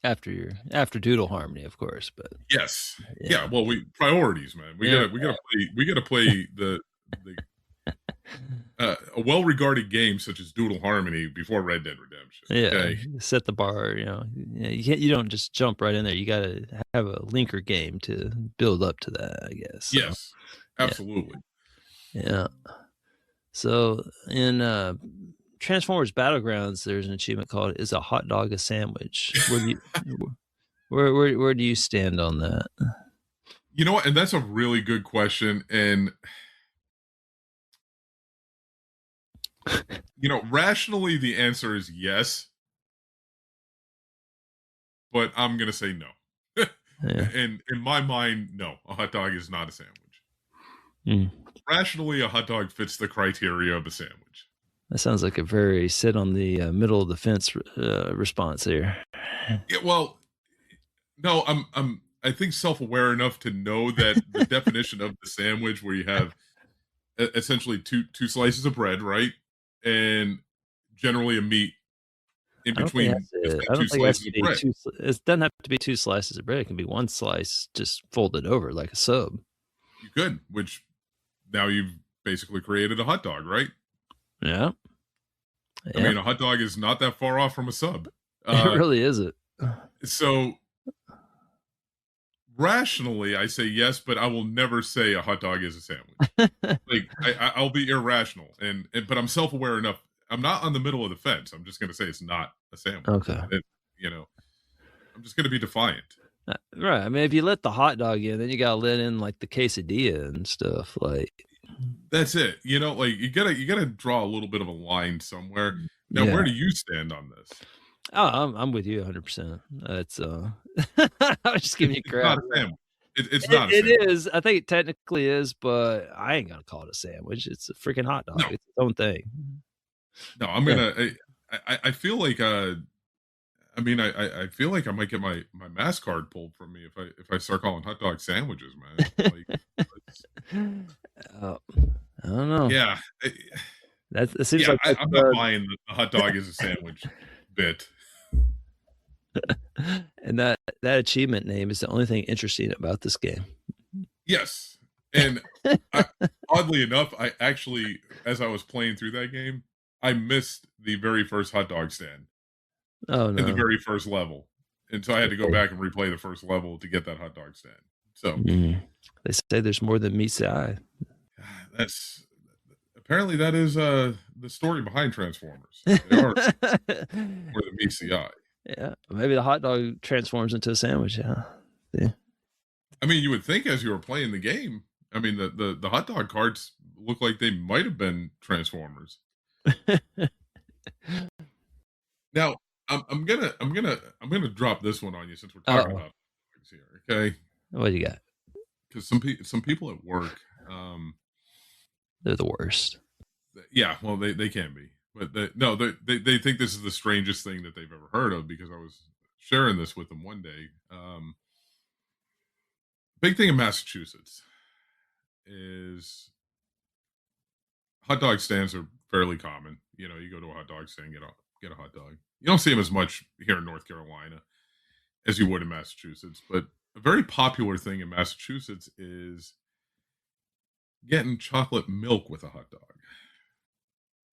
after Doodle Harmony, of course. But
yes, yeah. Well, priorities, man. We gotta play the a well-regarded game such as Doodle Harmony before Red Dead Redemption.
Okay? Set the bar. You don't just jump right in there. You got to have a linker game to build up to that, I guess. So,
yes, absolutely.
Yeah. So in Transformers Battlegrounds, there's an achievement called "Is a hot dog a sandwich?" Where do you stand on that?
You know what? And that's a really good question. And rationally, the answer is yes. But I'm gonna say no. And in my mind, no, a hot dog is not a sandwich. Rationally, a hot dog fits the criteria of a sandwich.
That sounds like a very sit on the middle of the fence response here.
Yeah, well, no, I think self-aware enough to know that the definition of the sandwich, where you have essentially two slices of bread, right, and generally a meat in between two slices of bread.
It doesn't have to be two slices of bread. It can be one slice just folded over like a sub.
You could, which now you've basically created a hot dog, right?
Yeah.
I mean, a hot dog is not that far off from a sub.
It really isn't.
So rationally, I say yes, but I will never say a hot dog is a sandwich. Like I'll be irrational, but I'm self-aware enough. I'm not on the middle of the fence. I'm just going to say it's not a sandwich.
Okay.
I'm just going to be defiant.
Right. I mean, if you let the hot dog in, then you gotta let in like the quesadilla and stuff. Like,
That's it. You know, like you gotta draw a little bit of a line somewhere. Now,
yeah.
where do you stand on this?
Oh, I'm with you 100%. That's I was just giving you
It's not
crap.
a sandwich. It's
It,
not a sandwich.
it is. I think it technically is, but I ain't gonna call it a sandwich. It's a freaking hot dog.
No,
It's its own thing.
no. I'm
Yeah.
gonna. I feel like. I mean, I feel like I might get my mass card pulled from me if I start calling hot dog sandwiches, man. Like, it's,
Uh, I don't know.
yeah,
It seems
yeah.
like that's
I'm not buying the hot dog is a sandwich bit.
and that achievement name is the only thing interesting about this game.
Yes, and oddly enough, I actually, as I was playing through that game, I missed the very first hot dog stand
Oh
in the
no.
very first level, and so I had to go back and replay the first level to get that hot dog stand. So
They say there's more than meets the eye.
that's apparently that is the story behind Transformers. They are more than meets the eye.
Yeah, maybe the hot dog transforms into a sandwich. Yeah.
I mean, you would think as you were playing the game. I mean, the hot dog carts look like they might have been Transformers. Now, I'm gonna drop this one on you since we're talking about things here, okay?
What do you got?
Because some people at work,
They're the worst.
yeah, well, they can be, but no, they think this is the strangest thing that they've ever heard of because I was sharing this with them one day. Big thing in Massachusetts is hot dog stands are fairly common. You know, you go to a hot dog stand, get a hot dog. You don't see them as much here in North Carolina as you would in Massachusetts, but a very popular thing in Massachusetts is getting chocolate milk with a hot dog.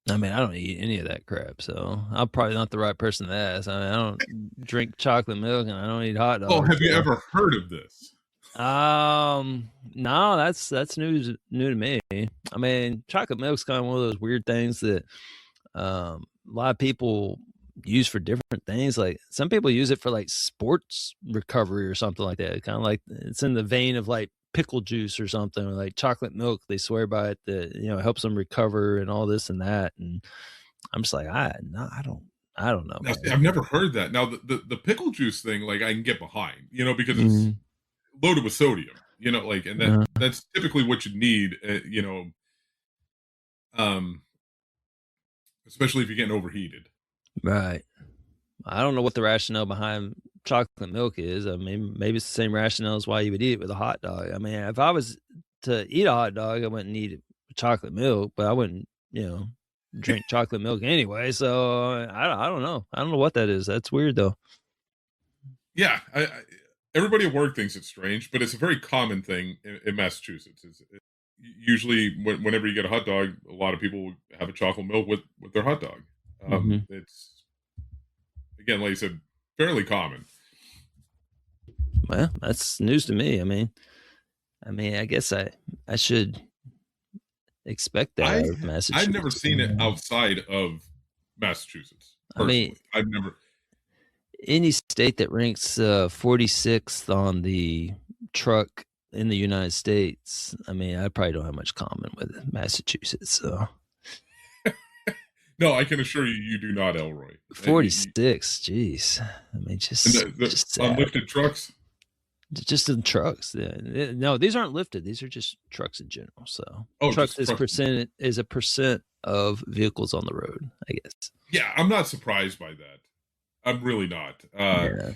I mean, I don't eat any of that crap, so I'm probably not the right person to ask. I mean, I don't drink chocolate milk and I don't eat hot dogs.
Oh, have you ever heard of this?
No, that's new to me. I mean, chocolate milk's kind of one of those weird things that a lot of people use for different things. Like some people use it for like sports recovery or something like that. Kind of like it's in the vein of like pickle juice or something, or like chocolate milk. They swear by it that it helps them recover and all this and that. And I'm just like, I don't know,
Now,
man.
see, I've never heard that. Now, the pickle juice thing, like I can get behind, because it's
Mhm.
loaded with sodium, like, and that's typically what you need, um, especially if you're getting overheated.
Right. I don't know what the rationale behind chocolate milk is. I mean, maybe it's the same rationale as why you would eat it with a hot dog. I mean, if I was to eat a hot dog, I wouldn't eat it with chocolate milk, but I wouldn't, drink chocolate milk anyway. So I don't know. I don't know what that is. That's weird though.
Yeah, everybody at work thinks it's strange, but it's a very common thing in Massachusetts. Usually, whenever you get a hot dog, a lot of people have a chocolate milk with their hot dog. It's again, like I said, fairly common.
Well, that's news to me. I guess I should expect that out of Massachusetts.
I've never seen it outside of Massachusetts. Personally. I've never.
Any state that ranks 46th on the truck in the United States, I probably don't have much common with Massachusetts. So
no, I can assure you, you do not, Elroy.
46, jeez. Just
unlifted trucks.
Just in trucks. No, these aren't lifted. These are just trucks in general. So trucks is a percent of vehicles on the road, I guess.
Yeah, I'm not surprised by that. I'm really not.
Yeah.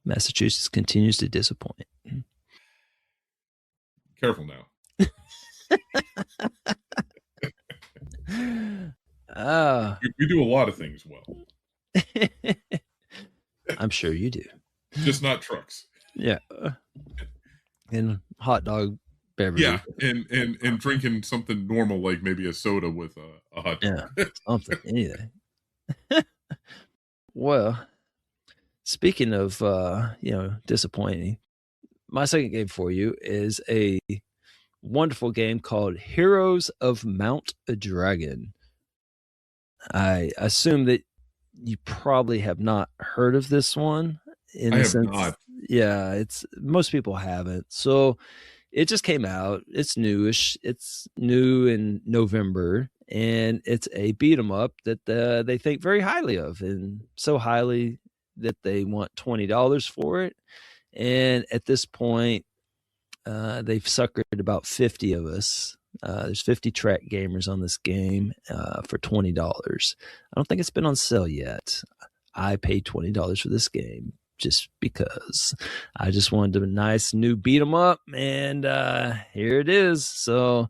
Massachusetts continues to disappoint.
Careful now. We do a lot of things well.
I'm sure you do.
Just not trucks.
Yeah. And hot dog beverages.
Yeah, and drinking something normal like maybe a soda with a hot dog.
Yeah, something, anything. Well, speaking of disappointing, my second game for you is a wonderful game called Heroes of Mount Dragon. I assume that you probably have not heard of this one. in
I
the
have
sense,
not.
yeah, it's most people haven't. So it just came out. It's newish. It's new in November, and it's a beat 'em up that they think very highly of, and so highly that they want $20 for it. And at this point, they've suckered about 50 of us. There's 50 track gamers on this game for $20. I don't think it's been on sale yet. I paid $20 for this game just because I just wanted a nice new beat 'em up, and here it is. So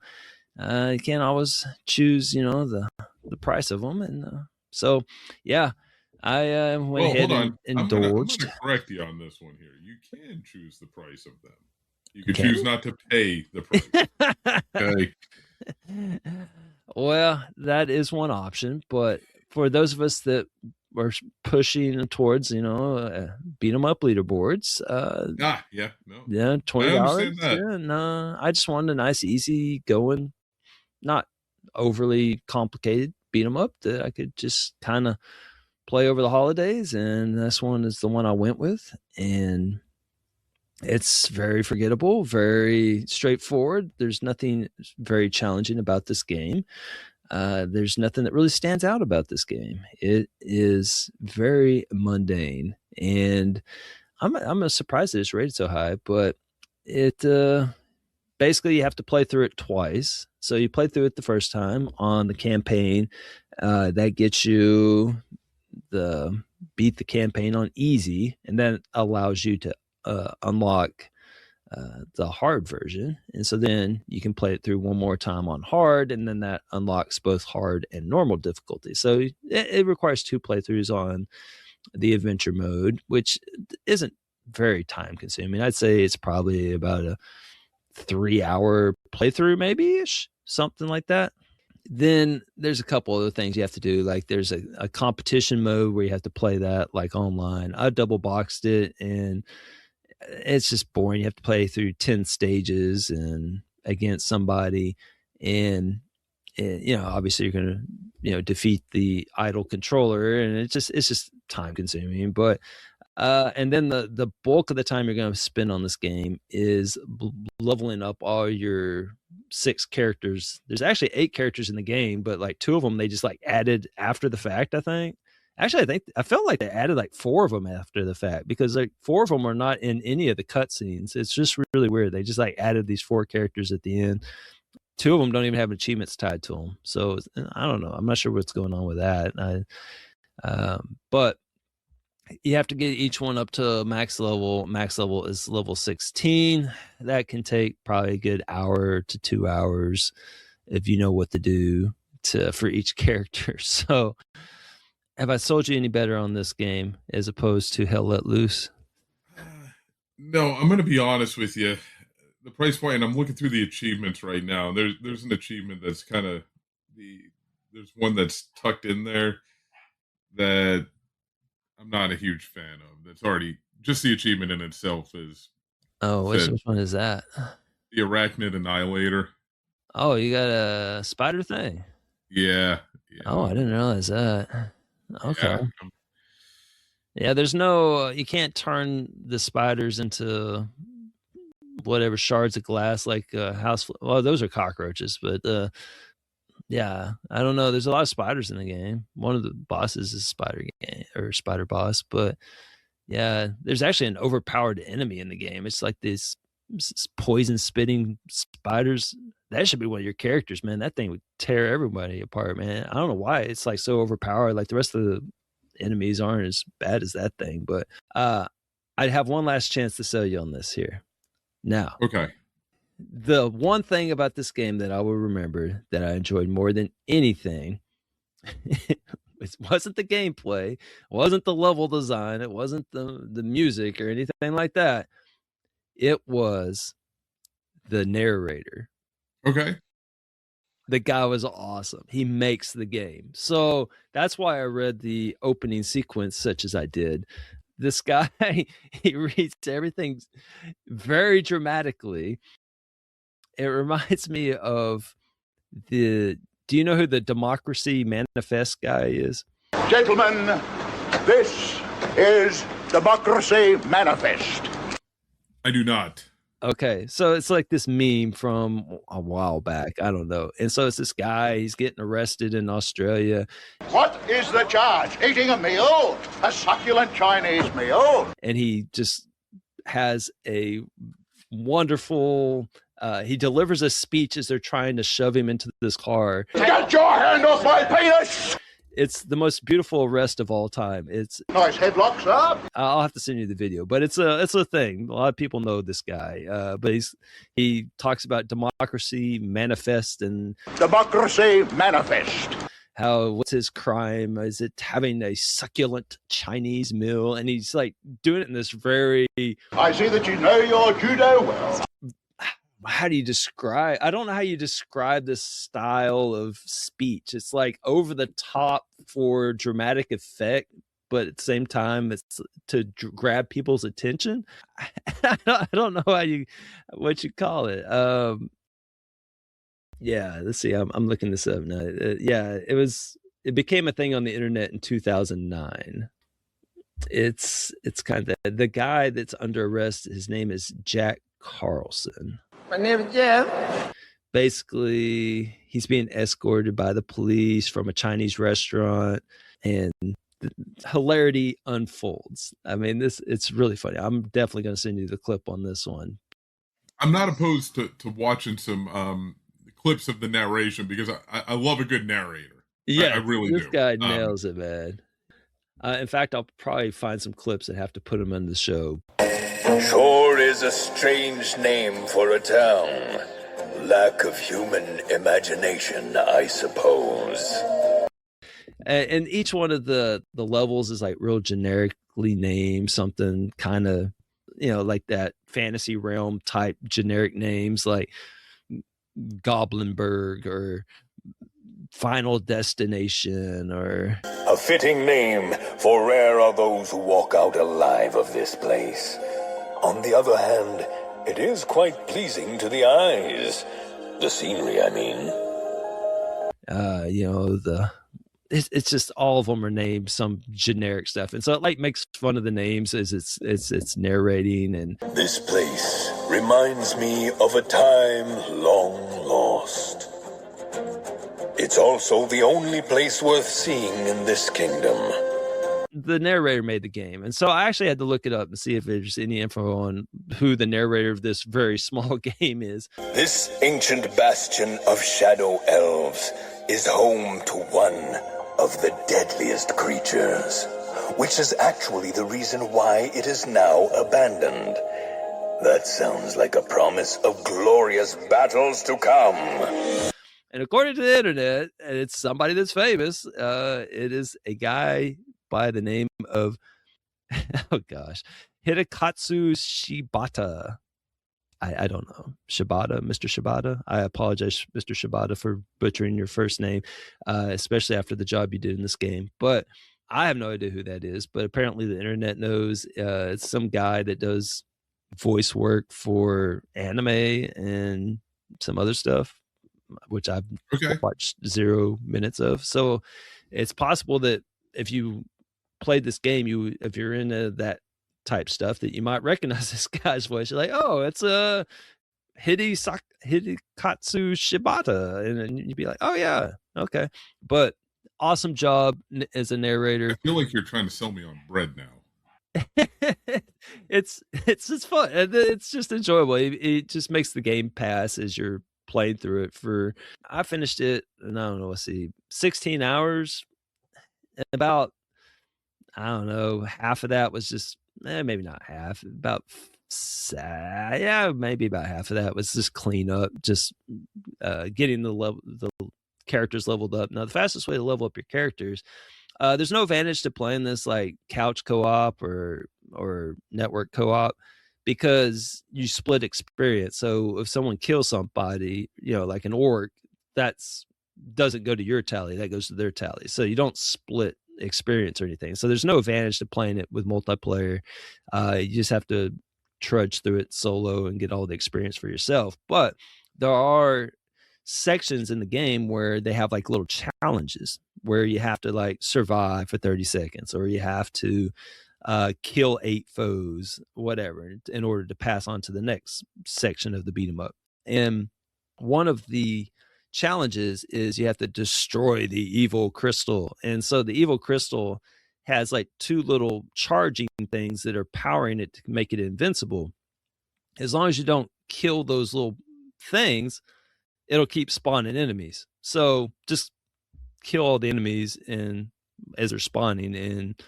you can't always choose, the price of them, and so yeah, I went
Well,
ahead
hold
and
on. I'm
indulged.
gonna correct you on this one here. You can choose the price of them. You can
Can
choose not to pay the price. Okay.
Well, that is one option, but for those of us that are pushing towards, beat 'em up leaderboards,
Yeah, no.
yeah,
I
$20.
understand that.
Yeah, and I just wanted a nice, easy going, not overly complicated beat 'em up that I could just kind of play over the holidays, and this one is the one I went with, and it's very forgettable, very straightforward. There's nothing very challenging about this game. There's nothing that really stands out about this game. It is very mundane, and I'm surprised that it's rated so high. But it basically you have to play through it twice. So you play through it the first time on the campaign. That gets you the beat the campaign on easy, and then allows you to unlock the hard version. And so then you can play it through one more time on hard, and then that unlocks both hard and normal difficulty. So it requires 2 playthroughs on the adventure mode, which isn't very time consuming. I'd say it's probably about a 3-hour playthrough, maybe ish, something like that. Then there's a couple other things you have to do. Like there's a competition mode where you have to play that like online. I double boxed it, and it's just boring. You have to play through 10 stages and against somebody, and obviously you're going to defeat the idle controller, and it's just time consuming. But and then the bulk of the time you're going to spend on this game is leveling up all your 6 characters. There's actually 8 characters in the game, but like 2 of them they just like added after the fact, I think. Actually, I felt like they added like 4 of them after the fact, because like 4 of them are not in any of the cutscenes. It's just really weird. They just like added these 4 characters at the end. 2 of them don't even have achievements tied to them. So I don't know. I'm not sure what's going on with that. But you have to get each one up to max level. Max level is level 16. That can take probably a good hour to 2 hours if you know what to do for each character. So have I sold you any better on this game as opposed to Hell Let Loose?
No, I'm going to be honest with you. The price point, and I'm looking through the achievements right now. There's an achievement that's kind of there's one that's tucked in there that I'm not a huge fan of. That's already just the achievement in itself is.
Oh, which one is that?
The Arachnid Annihilator.
Oh, you got a spider thing?
Yeah.
Oh, I didn't realize that. Okay. Yeah, there's no, you can't turn the spiders into whatever shards of glass like house. Well, those are cockroaches, but yeah, I don't know. There's a lot of spiders in the game. One of the bosses is spider boss, but yeah, there's actually an overpowered enemy in the game. It's like this poison spitting spiders. That should be one of your characters, man. That thing would tear everybody apart, man. I don't know why it's like so overpowered. Like the rest of the enemies aren't as bad as that thing, but I'd have one last chance to sell you on this here. Now,
okay.
The one thing about this game that I will remember that I enjoyed more than anything, it wasn't the gameplay, it wasn't the level design, it wasn't the music or anything like that. It was the narrator.
Okay.
The guy was awesome. He makes the game. So that's why I read the opening sequence such as I did. This guy, he reads everything very dramatically. It reminds me of do you know who the Democracy Manifest guy is?
Gentlemen, this is Democracy Manifest.
I do not.
Okay, so it's like this meme from a while back. I don't know. And so it's this guy, he's getting arrested in Australia.
What is the charge? Eating a meal? A succulent Chinese meal?
And he just has a wonderful, he delivers a speech as they're trying to shove him into this car.
Get your hand off my penis!
It's the most beautiful arrest of all time. It's
nice headlocks up.
I'll have to send you the video, but it's a thing. A lot of people know this guy, but he talks about democracy manifest and
Democracy Manifest.
How what's his crime? Is it having a succulent Chinese meal? And he's like doing it in this very.
I see that you know your judo well.
How do you describe? I don't know how you describe this style of speech. It's like over the top for dramatic effect, but at the same time, it's to grab people's attention. I don't know what you call it. Yeah, let's see. I'm looking this up now. Yeah, it became a thing on the internet in 2009. It's kind of the guy that's under arrest. His name is Jack Carlson.
My name is Jeff.
Basically, he's being escorted by the police from a Chinese restaurant, and the hilarity unfolds. I mean, it's really funny. I'm definitely going to send you the clip on this one.
I'm not opposed to watching some clips of the narration because I love a good narrator.
Yeah,
I really
this
do.
Guy nails it, man. In fact, I'll probably find some clips and have to put them in the show.
Sure is a strange name for a town. Lack of human imagination, I suppose.
And each one of the levels is like real generically named, something kind of, like that fantasy realm type generic names like Goblinburg or Final Destination or...
A fitting name, for rare are those who walk out alive of this place. On the other hand, it is quite pleasing to the eyes. The scenery, I mean.
It's just all of them are named some generic stuff, and so it like makes fun of the names as it's narrating. And
this place reminds me of a time long lost. It's also the only place worth seeing in this kingdom.
The narrator made the game, and so I actually had to look it up and see if there's any info on who the narrator of this very small game is.
This ancient bastion of shadow elves is home to one of the deadliest creatures, which is actually the reason why it is now abandoned. That sounds like a promise of glorious battles to come.
And according to the internet, and it's somebody that's famous, it is a guy by the name of, Hidekatsu Shibata. I don't know. Shibata, Mr. Shibata. I apologize, Mr. Shibata, for butchering your first name, especially after the job you did in this game. But I have no idea who that is. But apparently the internet knows. It's some guy that does voice work for anime and some other stuff, which I've watched 0 minutes of. So it's possible that if you played this game, if you're into that type stuff, that you might recognize this guy's voice. You're like, oh, it's Hidekatsu Shibata, and you'd be like, oh yeah, okay. But awesome job as a narrator.
I feel like you're trying to sell me on bread now.
It's fun. It's just enjoyable. It just makes the game pass as you're playing through it. I finished it, and I don't know, let's see, 16 hours. About, I don't know, half of that was just maybe not half, maybe about half of that was just clean up, just getting the characters leveled up. Now, the fastest way to level up your characters, there's no advantage to playing this like couch co-op or network co-op, because you split experience. So if someone kills somebody, like an orc, doesn't go to your tally, that goes to their tally. So you don't split experience or anything. So there's no advantage to playing it with multiplayer. You just have to trudge through it solo and get all the experience for yourself. But there are sections in the game where they have like little challenges where you have to like survive for 30 seconds, or you have to kill 8 foes, whatever, in order to pass on to the next section of the beat 'em up. And one of the challenges is you have to destroy the evil crystal. And so the evil crystal has like 2 little charging things that are powering it to make it invincible. As long as you don't kill those little things, it'll keep spawning enemies. So just kill all the enemies and as they're spawning, and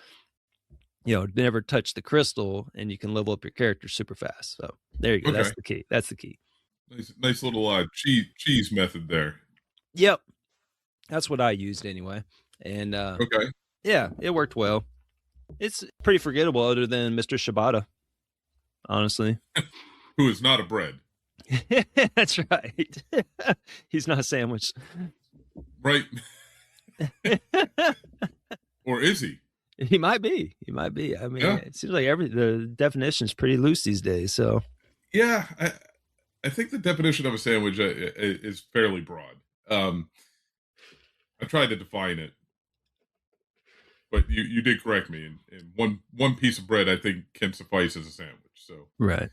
never touch the crystal, and you can level up your character super fast. So there you go.
Okay.
That's the key.
Nice little cheese method there.
Yep. That's what I used anyway. And
okay.
Yeah, it worked well. It's pretty forgettable other than Mr. Shibata, honestly.
Who is not a bread.
That's right. He's not a sandwich.
Right. Or is he?
He might be. I mean, It seems like the definition is pretty loose these days. So,
yeah, I think the definition of a sandwich is fairly broad. I tried to define it, but you did correct me. And one piece of bread, I think, can suffice as a sandwich. So
right.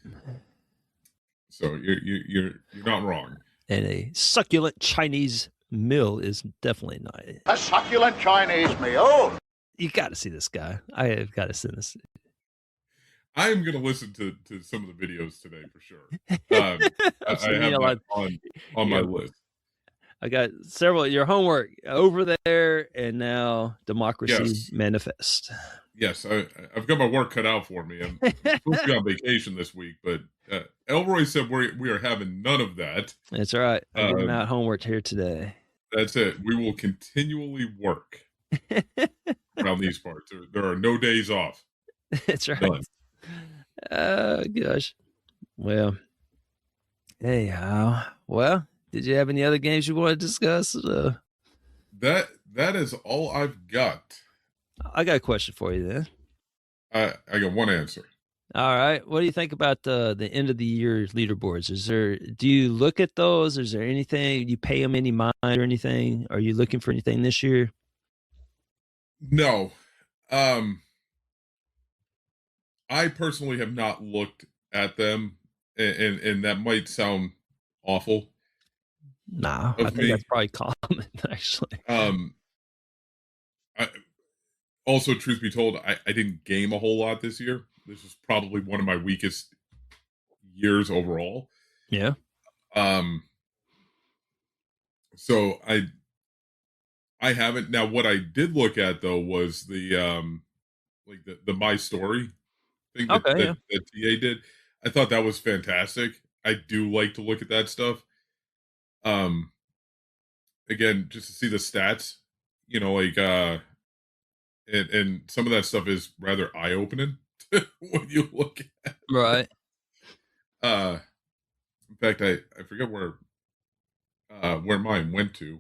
So you're not wrong.
And a succulent Chinese meal is definitely not it.
A succulent Chinese meal.
You got to see this guy. I have got to send this.
I am going to listen to some of the videos today for sure. I have that on my list.
I got several. Your homework over there, and now Democracy Manifest.
Yes, I've got my work cut out for me. I'm supposed to be on vacation this week, but Elroy said we are having none of that.
That's right. I'm giving out homework here today.
That's it. We will continually work around these parts. There are no days off.
That's right. Gosh. Well, anyhow. Well, did you have any other games you want to discuss?
That is all I've got.
I got a question for you then.
I got one answer.
All right. What do you think about the end of the year leaderboards? Do you look at those? Is there anything you pay them any mind or anything? Are you looking for anything this year?
No. I personally have not looked at them, and that might sound awful.
Nah, I think that's probably common, actually.
Also, truth be told, I didn't game a whole lot this year. This is probably one of my weakest years overall.
Yeah.
So I haven't. Now, what I did look at though was the My Story thing that TA did. I thought that was fantastic. I do like to look at that stuff. Again, just to see the stats, and some of that stuff is rather eye-opening when you look at it.
Right.
In fact, I forget where mine went to,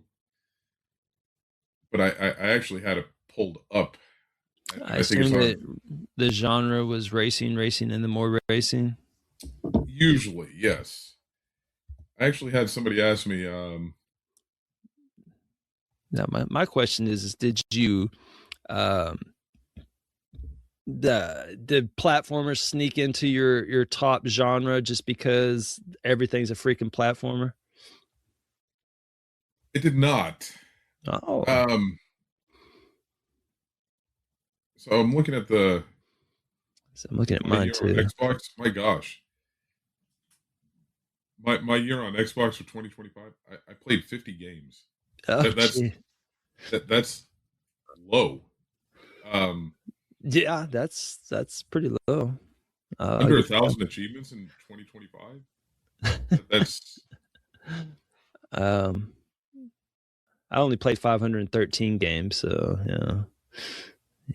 but I actually had it pulled up.
I assume that the genre was racing, and then more racing.
Usually, yes. I actually had somebody ask me.
Now, my question is did you did platformers sneak into your top genre just because everything's a freaking platformer?
It did not.
Oh.
So I'm looking at
mine too.
Xbox. My gosh. My year on Xbox for 2025, I played 50 games.
Oh,
that's low.
Yeah, that's pretty low.
Under 1,000 achievements in 2025. That's.
I only played 513 games, so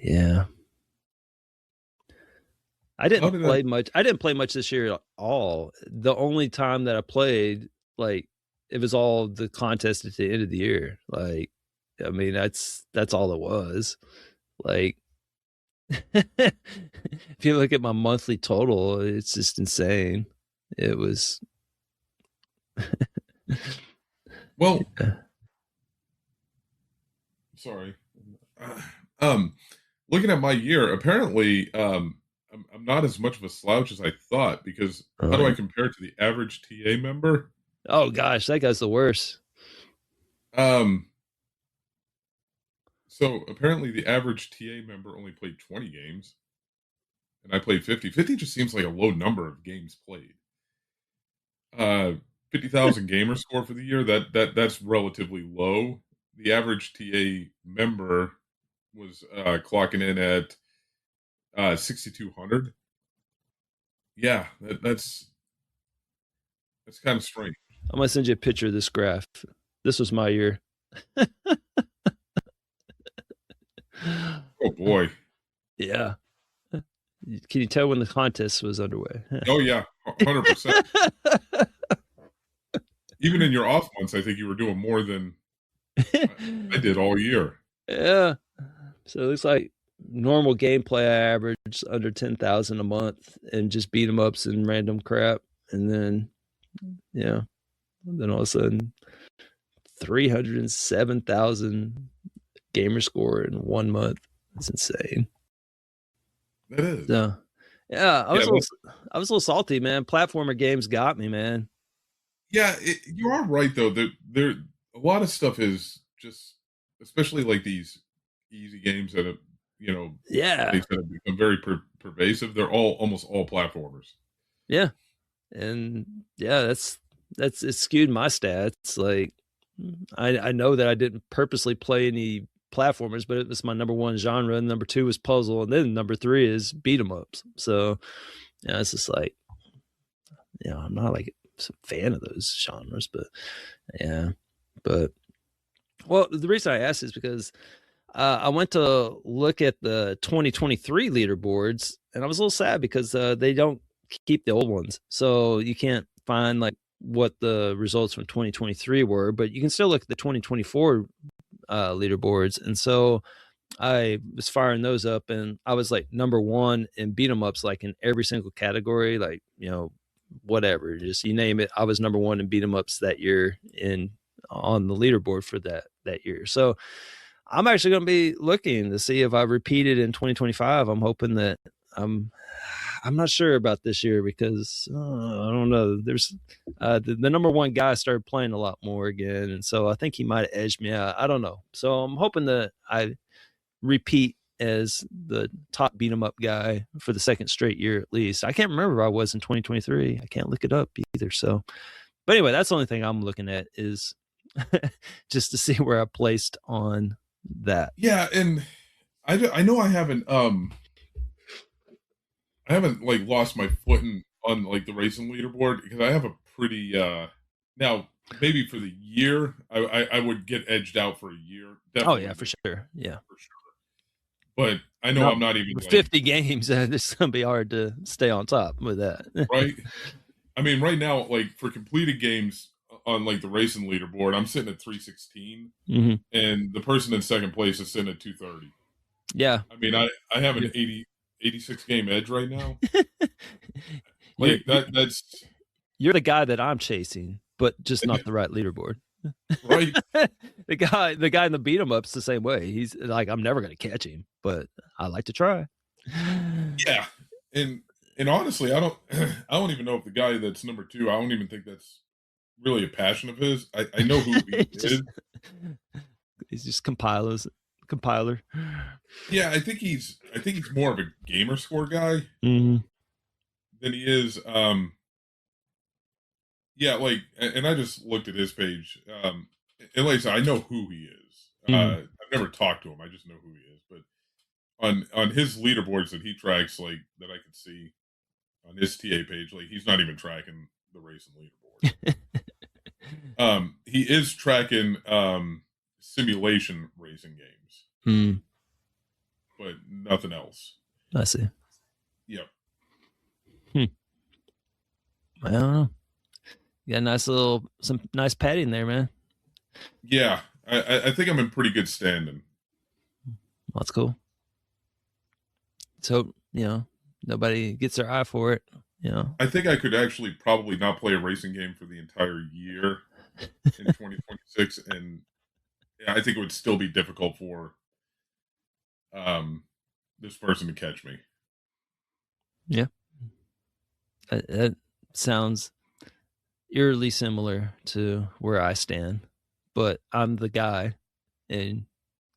yeah. I didn't play much. I didn't play much this year at all. The only time that I played, like, it was all the contest at the end of the year. Like, I mean, that's all it was. Like, if you look at my monthly total, it's just insane. It was.
Well, sorry. looking at my year, apparently, I'm not as much of a slouch as I thought, because how do I compare it to the average TA member?
Oh gosh, that guy's the worst.
Um, so apparently the average TA member only played 20 games, and I played 50. 50 just seems like a low number of games played. 50,000 gamer score for the year, that's relatively low. The average TA member was clocking in at 6,200. Yeah, that's kind of strange.
I'm gonna send you a picture of this graph. This was my year.
Oh boy.
Yeah. Can you tell when the contest was underway?
Oh yeah, 100%. Even in your off months, I think you were doing more than I did all year.
Yeah. So it looks like normal gameplay I averaged under 10,000 a month, and just beat 'em ups and random crap. And then, yeah, then all of a sudden 307,000 gamer score in 1 month. That's insane.
That is.
So, yeah, I was a little salty, man. Platformer games got me, man.
Yeah, you are right though. There a lot of stuff is just, especially like these easy games that have,
Yeah.
they have become very pervasive. They're almost all platformers.
Yeah. And yeah, that's it skewed my stats. Like, I know that I didn't purposely play any platformers, but it was my number one genre, and number two was puzzle, and then number three is beat 'em ups. So yeah, it's just like, I'm not like a fan of those genres, but yeah. But well, the reason I asked is because I went to look at the 2023 leaderboards, and I was a little sad because they don't keep the old ones, so you can't find like what the results from 2023 were, but you can still look at the 2024 leaderboards. And so I was firing those up, and I was like number one in beat 'em ups, like in every single category, like, whatever, just you name it. I was number one in beat 'em ups that year on the leaderboard for that year. So I'm actually going to be looking to see if I repeat it in 2025. I'm hoping that I'm not sure about this year because I don't know. There's the number one guy started playing a lot more again, and so I think he might have edged me out. I don't know. So I'm hoping that I repeat as the top beat 'em up guy for the second straight year at least. I can't remember where I was in 2023. I can't look it up either. So, but anyway, that's the only thing I'm looking at is just to see where I placed on that.
Yeah, and I know I haven't like lost my footing on like the racing leaderboard, because I have a pretty now maybe for the year I would get edged out for a year. Definitely.
Oh yeah, for sure. Yeah,
for sure. But I know I'm not even
with
like,
50 games. It's gonna be hard to stay on top with that,
right? I mean, right now, like for completed games on like the racing leaderboard, I'm sitting at 316, and the person in second place is sitting at 230.
Yeah,
I mean, I have an 86 game edge right now. Like that's
you're the guy that I'm chasing, but just not the right leaderboard.
Right.
the guy in the beat 'em up's the same way. He's like, I'm never gonna catch him, but I like to try.
Yeah, and honestly, I don't even know if the guy that's number two, I don't even think that's really a passion of his. I know who he is.
He's just compiler.
Yeah, I think he's more of a gamer score guy than he is. Yeah, like, and I just looked at his page. And like I said, I know who he is. I've never talked to him. I just know who he is. But on his leaderboards that he tracks, like that I could see on his TA page, like he's not even tracking the racing leaderboard. He is tracking simulation racing games, but nothing else.
I see.
Yep.
I don't know. You got some nice padding there, man.
Yeah, I think I'm in pretty good standing.
That's cool. So, nobody gets their eye for it.
I think I could actually probably not play a racing game for the entire year in 2026, and I think it would still be difficult for this person to catch me.
Yeah. That sounds eerily similar to where I stand, but I'm the guy and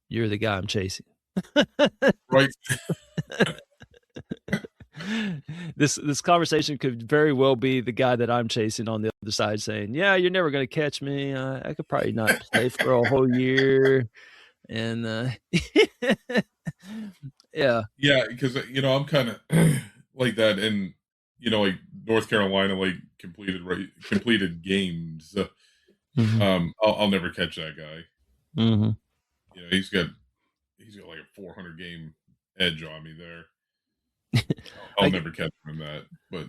you're the guy I'm chasing.
Right.
This conversation could very well be the guy that I'm chasing on the other side saying, yeah, you're never going to catch me. I could probably not play for a whole year. And yeah.
Yeah, because I'm kind of like that, and like North Carolina, like completed games. I'll never catch that guy.
Mm-hmm.
He's got like a 400 game edge on me there. I'll never catch him in that. But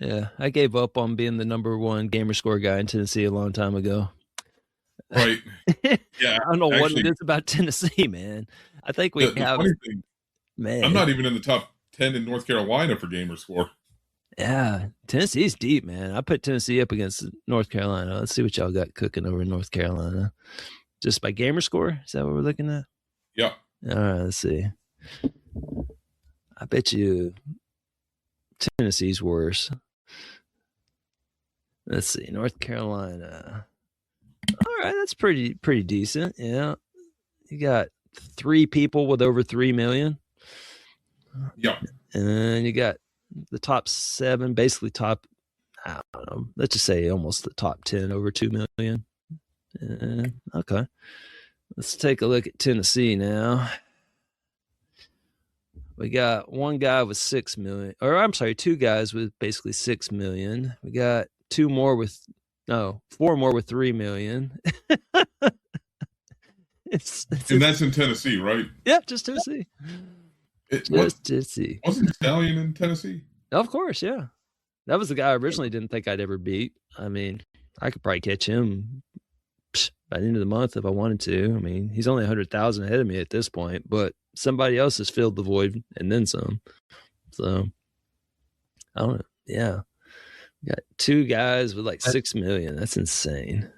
yeah, I gave up on being the number one gamer score guy in Tennessee a long time ago.
Right. Yeah.
I don't know what it is about Tennessee, man. I think we have.
Funny thing,
man,
I'm not even in the top 10 in North Carolina for gamer score.
Yeah, Tennessee's deep, man. I put Tennessee up against North Carolina. Let's see what y'all got cooking over in North Carolina. Just by gamer score? Is that what we're looking at?
Yeah.
All right, let's see. I bet you Tennessee's worse. Let's see, North Carolina. All right, that's pretty decent. Yeah, you got 3 people with over 3 million.
Yeah,
and you got the top 7, basically top. I don't know. Let's just say almost the top 10 over 2 million. Okay, let's take a look at Tennessee now. We got one guy with 6 million, or I'm sorry, 2 guys with basically 6 million. We got 4 more with 3 million.
and that's in Tennessee, right?
Yeah, just Tennessee. Tennessee.
Wasn't Stallion in Tennessee?
Of course, yeah. That was the guy I originally didn't think I'd ever beat. I mean, I could probably catch him by the end of the month if I wanted to. I mean, he's only 100,000 ahead of me at this point, but somebody else has filled the void and then some. So, I don't know. Yeah. We got 2 guys with like 6 million. That's insane.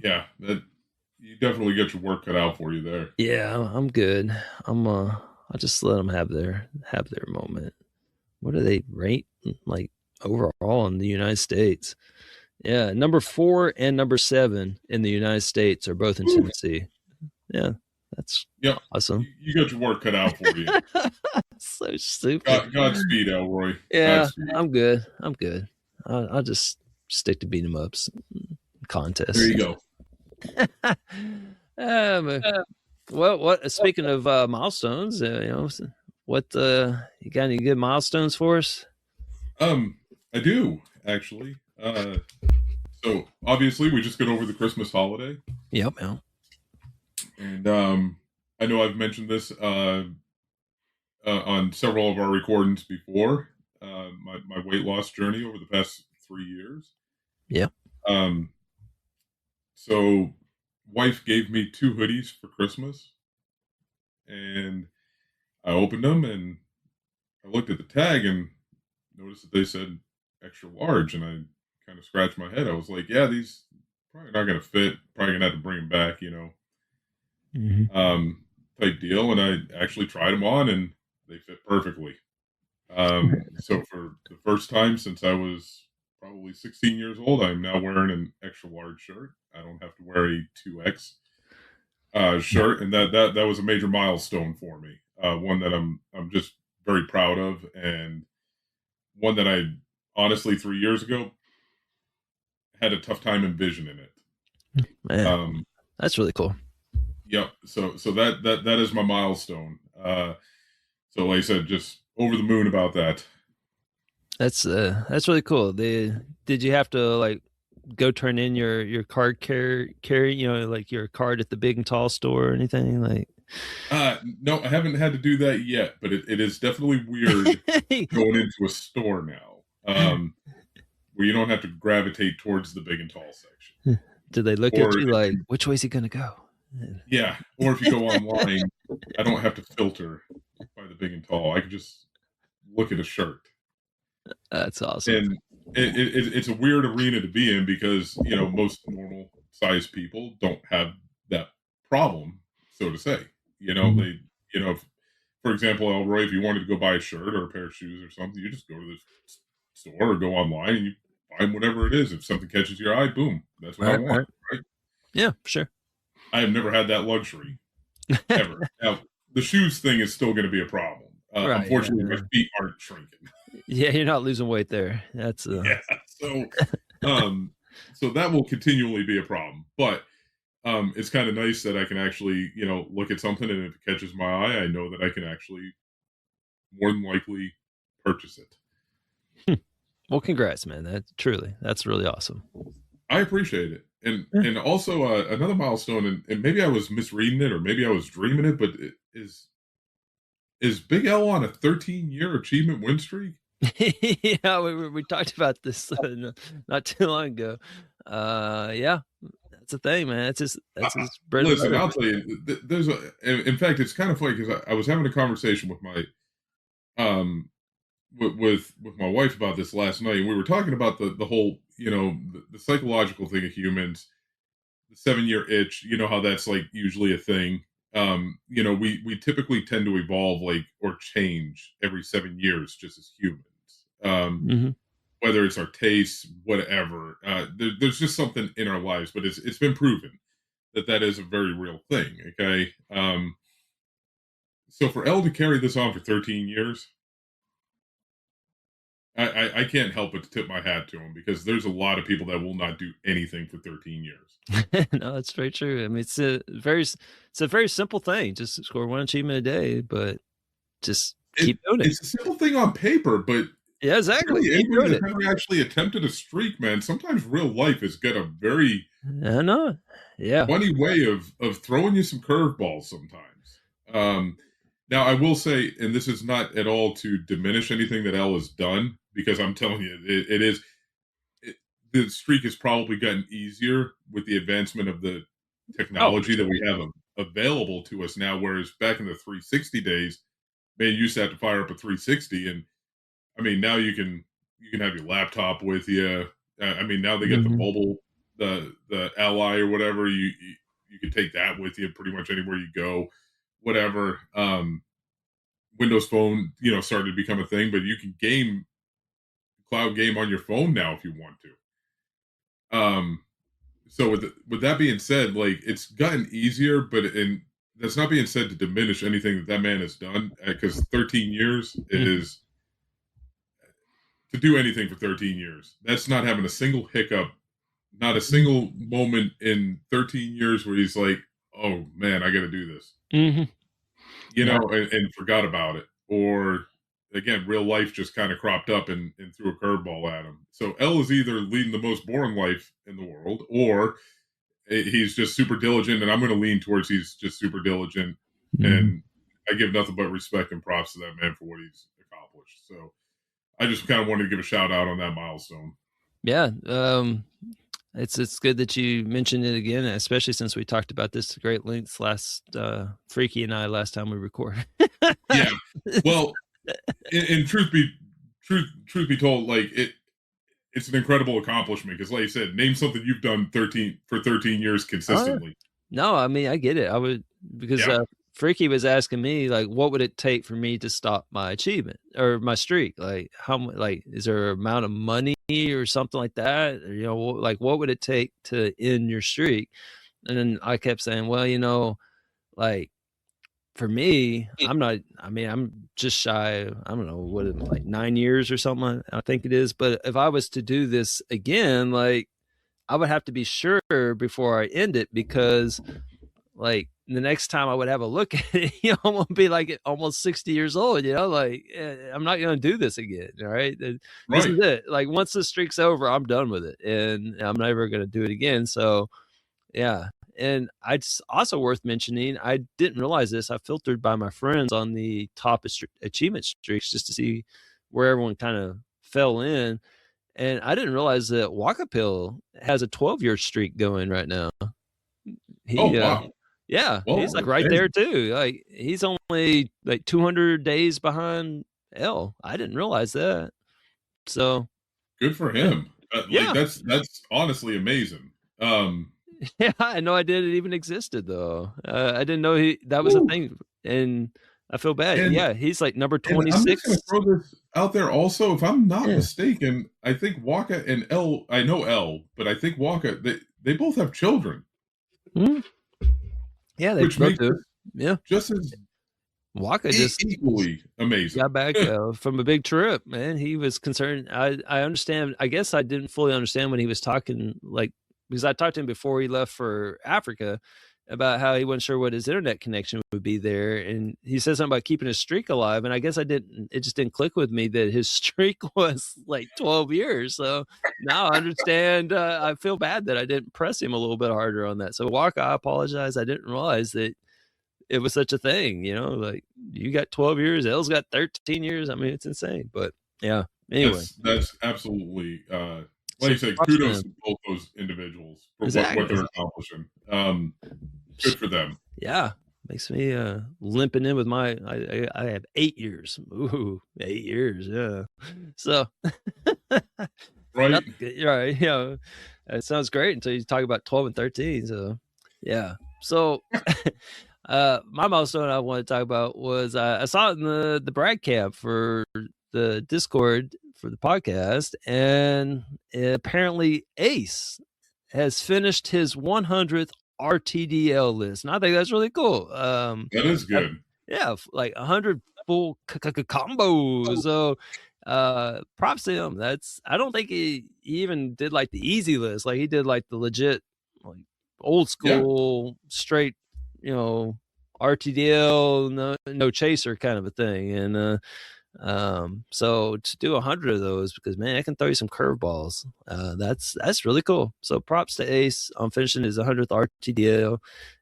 Yeah, you definitely get your work cut out for you there.
Yeah, I'm good. I'll just let them have their moment. What do they rate like overall in the United States? Yeah, number 4 and number 7 in the United States are both in Tennessee. Yeah, that's awesome.
You got your work cut out for you.
So stupid.
Godspeed, Elroy.
Yeah,
Godspeed.
I'm good. I'll just stick to beat 'em ups contests.
There you go.
What? Speaking of milestones, what you got any good milestones for us?
I do actually. So obviously we just got over the Christmas holiday.
Yep.
And I know I've mentioned this on several of our recordings before. My weight loss journey over the past 3 years.
Yeah.
So wife gave me 2 hoodies for Christmas, and I opened them and I looked at the tag and noticed that they said extra large, and I kind of scratched my head. I was like, yeah, these probably not going to fit. Probably going to have to bring them back,
Mm-hmm.
Type deal. And I actually tried them on and they fit perfectly. So for the first time since I was probably 16 years old, I'm now wearing an extra large shirt. I don't have to wear a 2X shirt, and that was a major milestone for me. One that I'm just very proud of, and one that I honestly 3 years ago had a tough time envisioning it.
Man, that's really cool.
Yep. So that is my milestone. So like I said, just over the moon about that.
That's really cool. Did you have to like go turn in your card carry, like your card at the Big and Tall store or anything like?
No, I haven't had to do that yet, but it is definitely weird going into a store now, where you don't have to gravitate towards the Big and Tall section.
Do they look at you like, which way is he going to go?
Yeah. Or if you go online, I don't have to filter by the Big and Tall. I can just look at a shirt.
That's awesome.
And it's a weird arena to be in because, most normal sized people don't have that problem, so to say.
Mm-hmm.
They, for example, Elroy, if you wanted to go buy a shirt or a pair of shoes or something, you just go to the store or go online and you find whatever it is. If something catches your eye, boom, that's what I want. Right?
Yeah, sure.
I have never had that luxury ever. Now, the shoes thing is still going to be a problem. Unfortunately, my feet aren't shrinking.
Yeah, you're not losing weight there. That's
yeah. So that will continually be a problem. But it's kind of nice that I can actually, look at something, and if it catches my eye, I know that I can actually more than likely purchase it.
Well, congrats, man. That's really awesome.
I appreciate it. And also another milestone, and maybe I was misreading it or maybe I was dreaming it, but is Big L on a 13-year achievement win streak?
Yeah, we talked about this not too long ago. Yeah, that's a thing, man. That's his bread.
Listen, I'll tell you, in fact, it's kind of funny because I was having a conversation with my with my wife about this last night, and we were talking about the whole, the psychological thing of humans, the 7-year itch, how that's like usually a thing. We typically tend to evolve or change every 7 years just as humans. Whether it's our tastes, whatever, there's just something in our lives, but it's been proven that is a very real thing. Okay. So for Elle to carry this on for 13 years, I can't help but to tip my hat to him, because there's a lot of people that will not do anything for 13 years.
No, that's very true. I mean, it's a very simple thing. Just score one achievement a day, but just keep doing it.
It's a simple thing on paper, but
yeah, exactly.
Really, anybody that ever actually attempted a streak, man, sometimes real life has got a very funny way of throwing you some curveballs sometimes. Now, I will say, and this is not at all to diminish anything that Elle has done, because I'm telling you, the streak has probably gotten easier with the advancement of the technology that we have available to us now, whereas back in the 360 days, man, you used to have to fire up a 360, and I mean, now you can have your laptop with you. I mean, now they get the mobile, the Ally or whatever. You can take that with you pretty much anywhere you go, whatever. Windows Phone, started to become a thing, but you can cloud game on your phone now if you want to. So with that being said, it's gotten easier, and that's not being said to diminish anything that man has done, because 13 years is. To do anything for 13 years, that's not having a single hiccup, not a single moment in 13 years where he's like, oh man, I got to do this, and forgot about it. Or again, real life just kind of cropped up and threw a curveball at him. So Elle is either leading the most boring life in the world, or he's just super diligent, and I'm going to lean towards he's just super diligent. And I give nothing but respect and props to that man for what he's accomplished. So I just kind of wanted to give a shout out on that milestone.
Yeah. It's good that you mentioned it again, especially since we talked about this at great lengths Freaky and I last time we recorded.
Yeah. Well, in truth be told, it's an incredible accomplishment, because like you said, name something you've done 13 years consistently.
No, I mean, I get it. I would, because Freaky was asking me, what would it take for me to stop my achievement or my streak? Is there an amount of money or something like that? Or, what would it take to end your streak? And then I kept saying, well, for me, I'm just shy, I don't know, what is it, 9 years or something, I think it is. But if I was to do this again, I would have to be sure before I end it, because the next time I would have a look at it, I'm going to be almost 60 years old, I'm not going to do this again. All right. This is it. Once the streak's over, I'm done with it, and I'm never going to do it again. So yeah. And it's also worth mentioning, I didn't realize this. I filtered by my friends on the top achievement streaks just to see where everyone kind of fell in. And I didn't realize that Wakapil has a 12-year streak going right now.
Wow.
Yeah, well, he's right there too. He's only 200 days behind Elle. I didn't realize that. So
good for him. That's honestly amazing.
Yeah, I had no idea it even existed though. I didn't know that was a thing. And I feel bad.
And,
Yeah, he's like number
and I'm just
26.
going to throw this out there also. If I'm not
Yeah.
mistaken, I think Waka and L, I know L, but I think Waka, they both have children.
Hmm. Yeah, they
Which
both
makes
do.
it
Yeah.
just as
Waka just
equally amazing.
got back from a big trip, man. He was concerned. I understand. I guess I didn't fully understand when he was talking, like, because I talked to him before he left for Africa about how he wasn't sure what his internet connection would be there. And he said something about keeping his streak alive. And I guess it just didn't click with me that his streak was like 12 years. So now I understand. I feel bad that I didn't press him a little bit harder on that. So Waka, I apologize. I didn't realize that it was such a thing, like you got 12 years, L's got 13 years. I mean, it's insane, but yeah. Anyway,
that's absolutely, like you said, kudos to both those individuals for what they're accomplishing. Good for them.
Yeah. Makes me limping in with I have 8 years. Ooh, 8 years. Yeah. So,
right.
Right. It sounds great until you talk about 12 and 13. So, yeah. So, my milestone I want to talk about was I saw it in the brag camp for the Discord for the podcast, and apparently Ace has finished his 100th RTDL list, and I think that's really cool.
That is good.
Yeah, like 100 full combos. So props to him. I don't think he even did like the easy list. Like he did like the legit, like old school, straight, RTDL, no chaser kind of a thing. And so to do 100 of those, because man, I can throw you some curveballs. That's really cool. So props to Ace on finishing his 100th RTDL.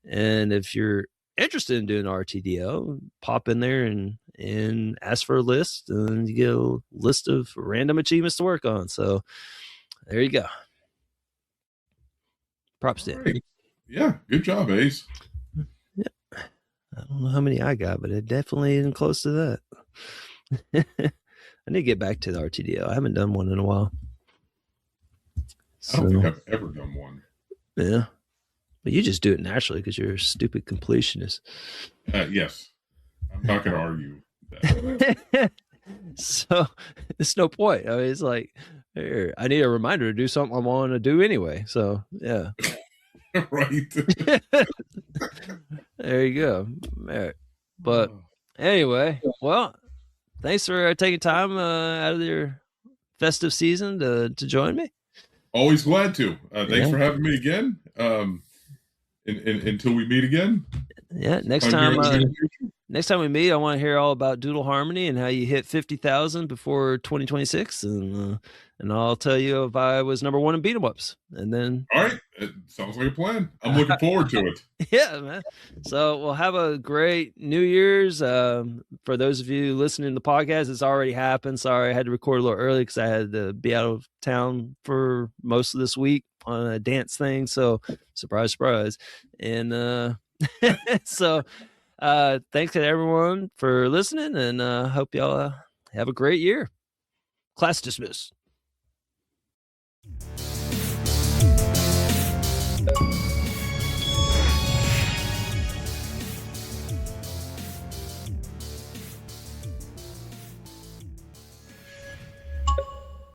And if you're interested in doing RTDL, pop in there and ask for a list, and you get a list of random achievements to work on. So there you go. Props to him.
Yeah, good job, Ace.
Yeah. I don't know how many I got, but it definitely isn't close to that. I need to get back to the RTDL. I haven't done one in a while.
I don't think I've ever done one.
Yeah. But you just do it naturally because you're a stupid completionist.
Yes. I'm not going to argue that.
So it's no point. I mean, it's like, here, I need a reminder to do something I want to do anyway. So, yeah.
Right.
There you go. All right. But anyway, well, thanks for taking time out of your festive season to join me.
Always glad to. Thanks for having me again. Until we meet again.
Yeah, next time we meet, I want to hear all about Doodle Harmony and how you hit 50,000 before 2026, and I'll tell you if I was number 1 in beat 'em ups. And then,
all right, it sounds like a plan. I'm looking forward to it.
Yeah, man. So we'll have a great New Year's. For those of you listening to the podcast, it's already happened. Sorry, I had to record a little early because I had to be out of town for most of this week on a dance thing. So surprise. And so thanks to everyone for listening, and hope y'all have a great year. Class dismissed.